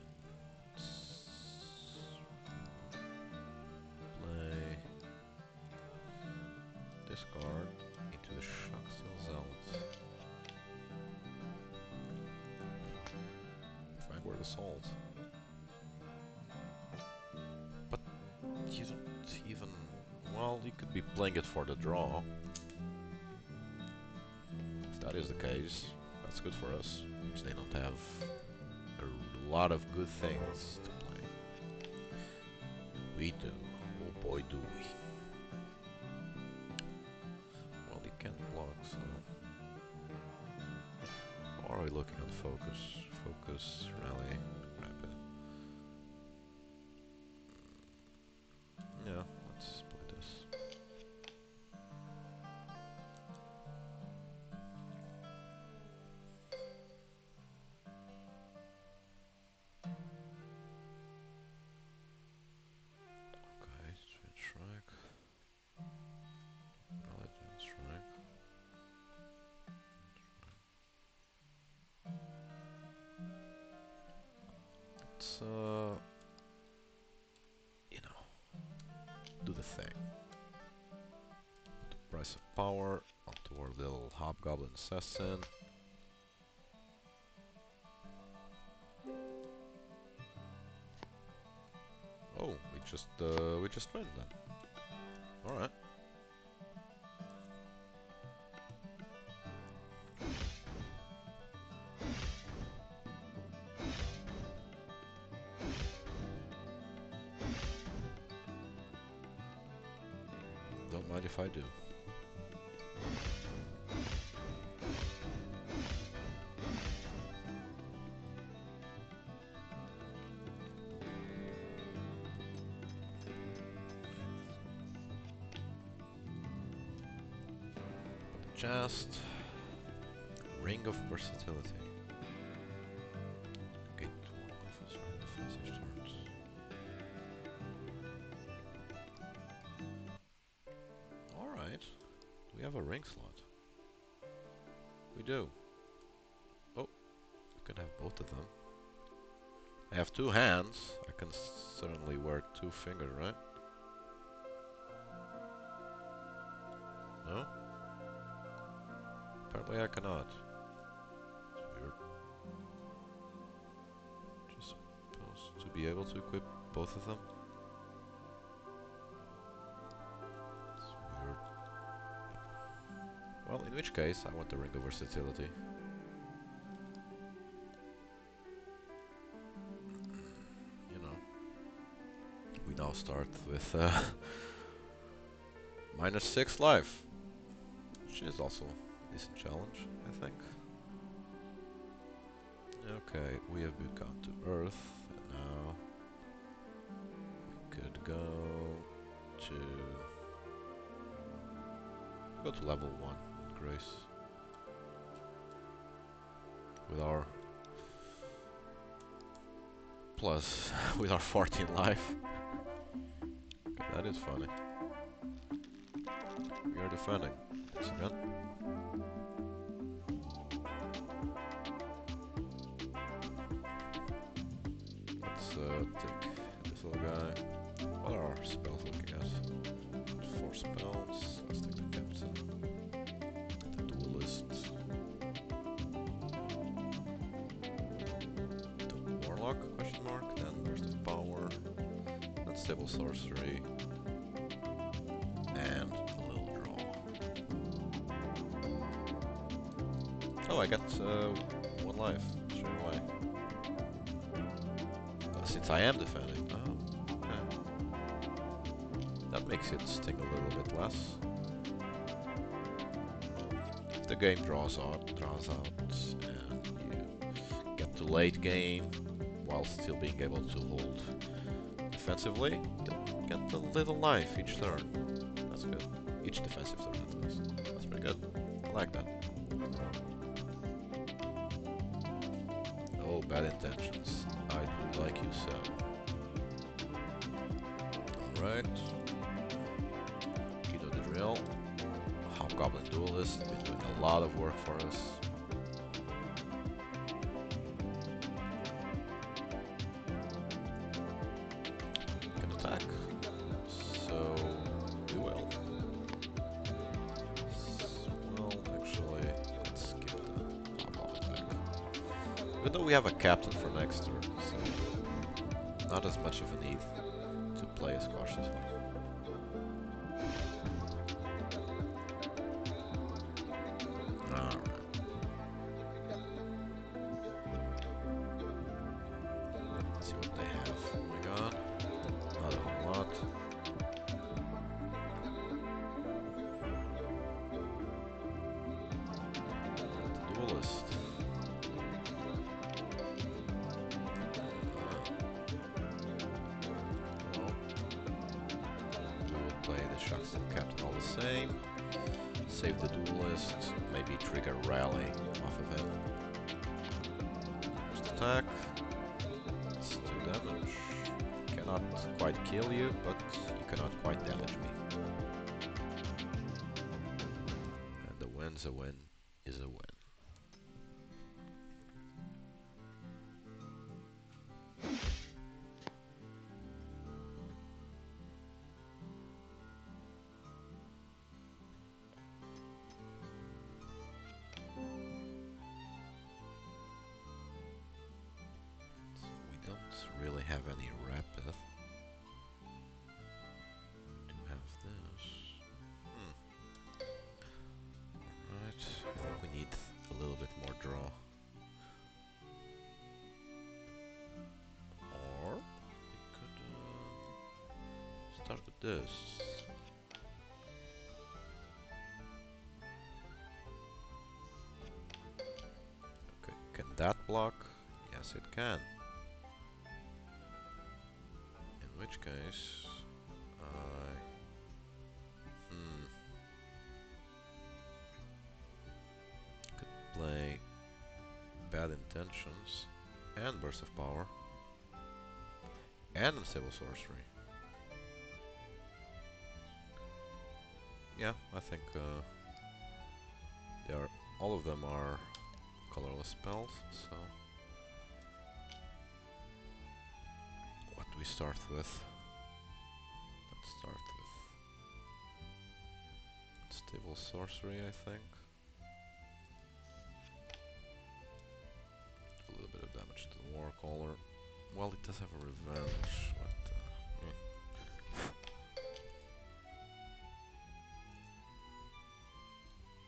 play discard into the shock steel zealot. Vanguard assault. But you don't even. Well, you could be playing it for the draw. If that is the case, that's good for us, because they don't have a lot of good things to play. We do. Oh boy, do we. Well, he can't block, so... Or are we looking at focus? Focus, rally, rapid. Yeah, let's play this. Okay, twin strike. Rally, twin strike. Let's, you know, do the thing. Price of power onto our little hobgoblin assassin. Oh, we just win then. All right. Don't mind if I do. Just Ring of Versatility. Okay, defensive turns. Alright. We have a ring slot. We do. Oh, we could have both of them. I have two hands. I can certainly wear two fingers, right? No? Apparently I cannot. It's weird. Just supposed to be able to equip both of them. It's weird. Well, in which case, I want the Ring of Versatility. You know. We now start with -6 life. Which is also a decent challenge, I think. Okay, we have become to Earth, and now we could go to level 1 with Grace. With our plus, with our 14 life. Okay, that is funny. We are defending once again. Let's take this little guy. What are our spells looking at? 4 spells. Let's take the captain. The duelist. The warlock, question mark. Then there's the power. Unstable sorcery. And a little draw. Oh, I got 1 life straight away. Since I am defending. Oh, okay. That makes it sting a little bit less. If the game draws out, and you get to late game while still being able to hold defensively, you'll get a little life each turn. That's good. Each defensive turn at least. That's pretty good. I like that. Oh, bad intentions. I do like you so. Alright. You know the drill. Hobgoblin Duelist been doing a lot of work for us. Even though we have a captain for next turn, so not as much of a need to play as cautiously. Alright. Let's see what they have going on. Not a whole lot. The duelist. Well, we will play the Shuckstone captain all the same. Save the duelist. Maybe trigger rally off of him. First attack. It's 2 damage. Cannot quite kill you, but you cannot quite damage me. And a win's a win is a win. So we don't really have any rapid. We do have this. Right, I think we need a little bit more draw. Or we could start with this. Okay, can that block? Yes, it can. In which case, could play Bad Intentions and Burst of Power and Unstable Sorcery. Yeah, I think they are. All of them are colorless spells. So, what do we start with? Let's start with Unstable Sorcery, I think. A little bit of damage to the Warcaller. Well, it does have a Revenge.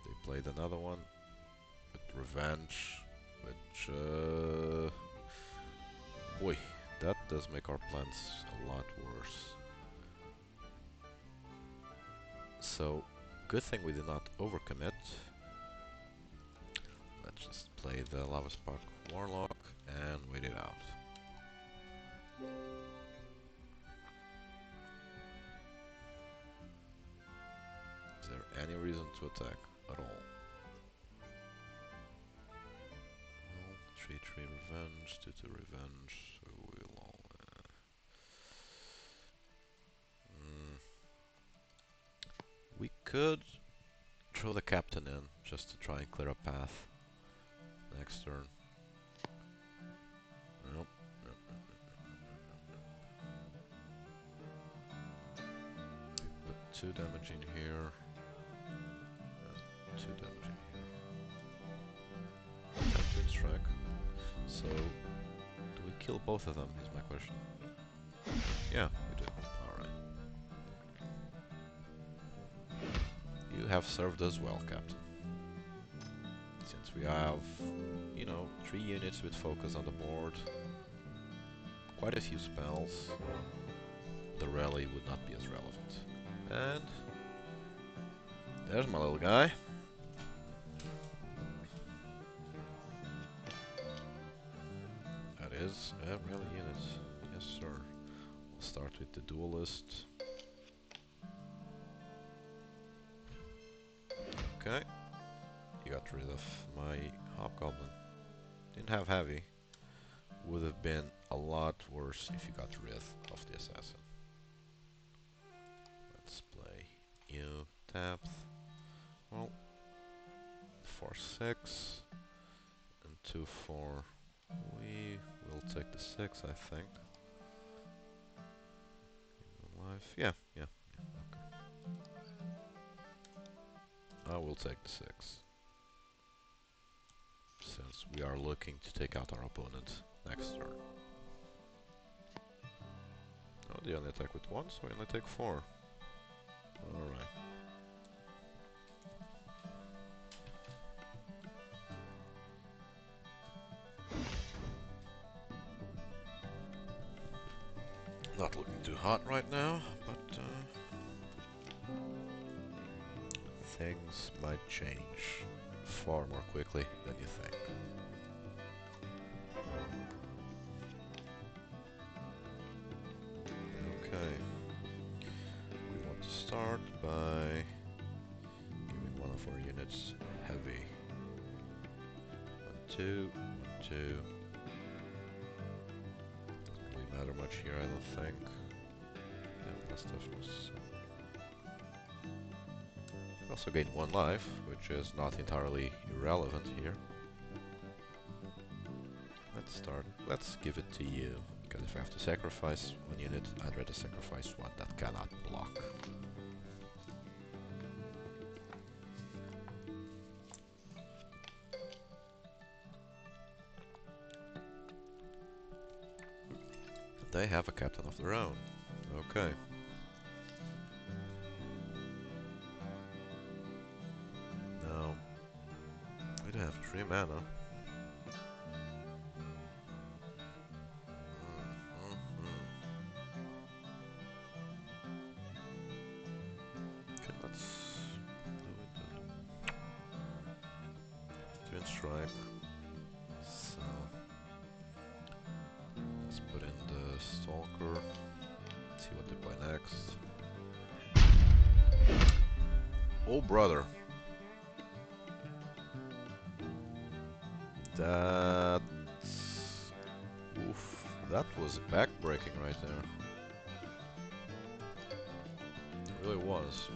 They played another one with Revenge, which, boy, that does make our plans a lot worse. So, good thing we did not overcommit. Let's just play the Lava Spark Warlock and wait it out. Is there any reason to attack at all? No, 3/3 Revenge, 2/2 Revenge, so we'll all... We could throw the captain in just to try and clear a path next turn. Nope. Put 2 damage in here. 2 damage in here. Good strike. So, do we kill both of them is my question. Yeah, we do. Alright. You have served us well, Captain. Since we have, you know, 3 units with focus on the board, quite a few spells, the rally would not be as relevant. And there's my little guy. That is a rally unit. Yes, sir. We'll start with the duelist. Okay. You got rid of my hobgoblin. Didn't have heavy. Would have been a lot worse if you got rid of the assassin. Let's play you tap. Well, 4/6 and 2/4. We will take the 6, I think. Life, yeah. Okay. I will take the 6. since we are looking to take out our opponent next turn. Oh, they only attack with 1, so we only take 4. Alright. Not looking too hot right now, but things might change far more quickly than you think. Okay. We want to start by giving one of our units heavy. 1, 2, 1, 2. Doesn't really matter much here, I don't think. Yeah, plus toughness. Also gain 1 life, which is not entirely irrelevant here. Let's start. Let's give it to you, because if I have to sacrifice 1 unit, I'd rather sacrifice 1 that cannot block. They have a captain of their own. Okay. Now, we do have 3 mana. Okay, let's do it. Twin strike. So, let's put in the stalker. See what they play next. Oh, brother. That's... Oof. That was back-breaking right there. It really was.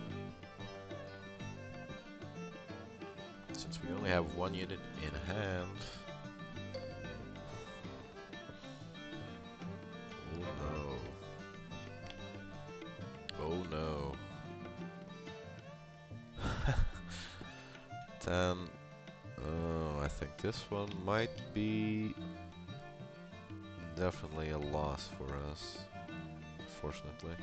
Since we only have 1 unit in hand... Oh no. Oh no. 10. Oh, I think this one might be definitely a loss for us, unfortunately.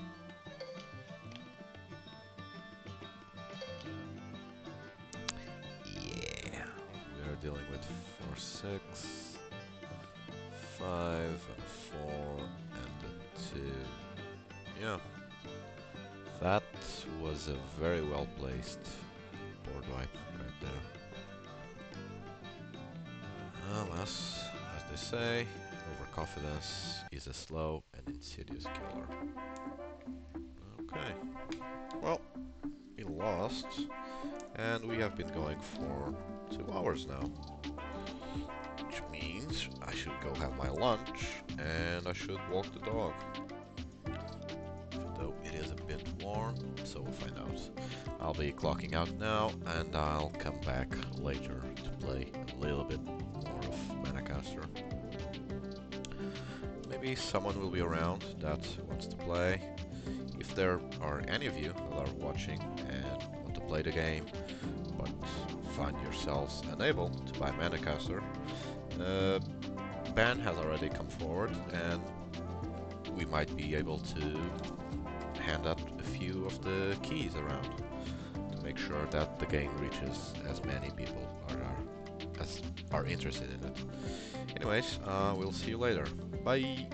Yeah, we are dealing with 4, 6, 5, and a 4, and a 2. Yeah, that was a very well placed board wipe right there. As they say, overconfidence is a slow and insidious killer. Okay, well, we lost, and we have been going for 2 hours now. Which means I should go have my lunch, and I should walk the dog. Though it is a bit warm, so we'll find out. I'll be clocking out now, and I'll come back later to play a little bit more of Manacaster. Maybe someone will be around that wants to play. If there are any of you that are watching and want to play the game, but find yourselves unable to buy Manacaster, Ben has already come forward, and we might be able to hand out a few of the keys around to make sure that the game reaches as many people as are interested in it. Anyways, we'll see you later. Bye!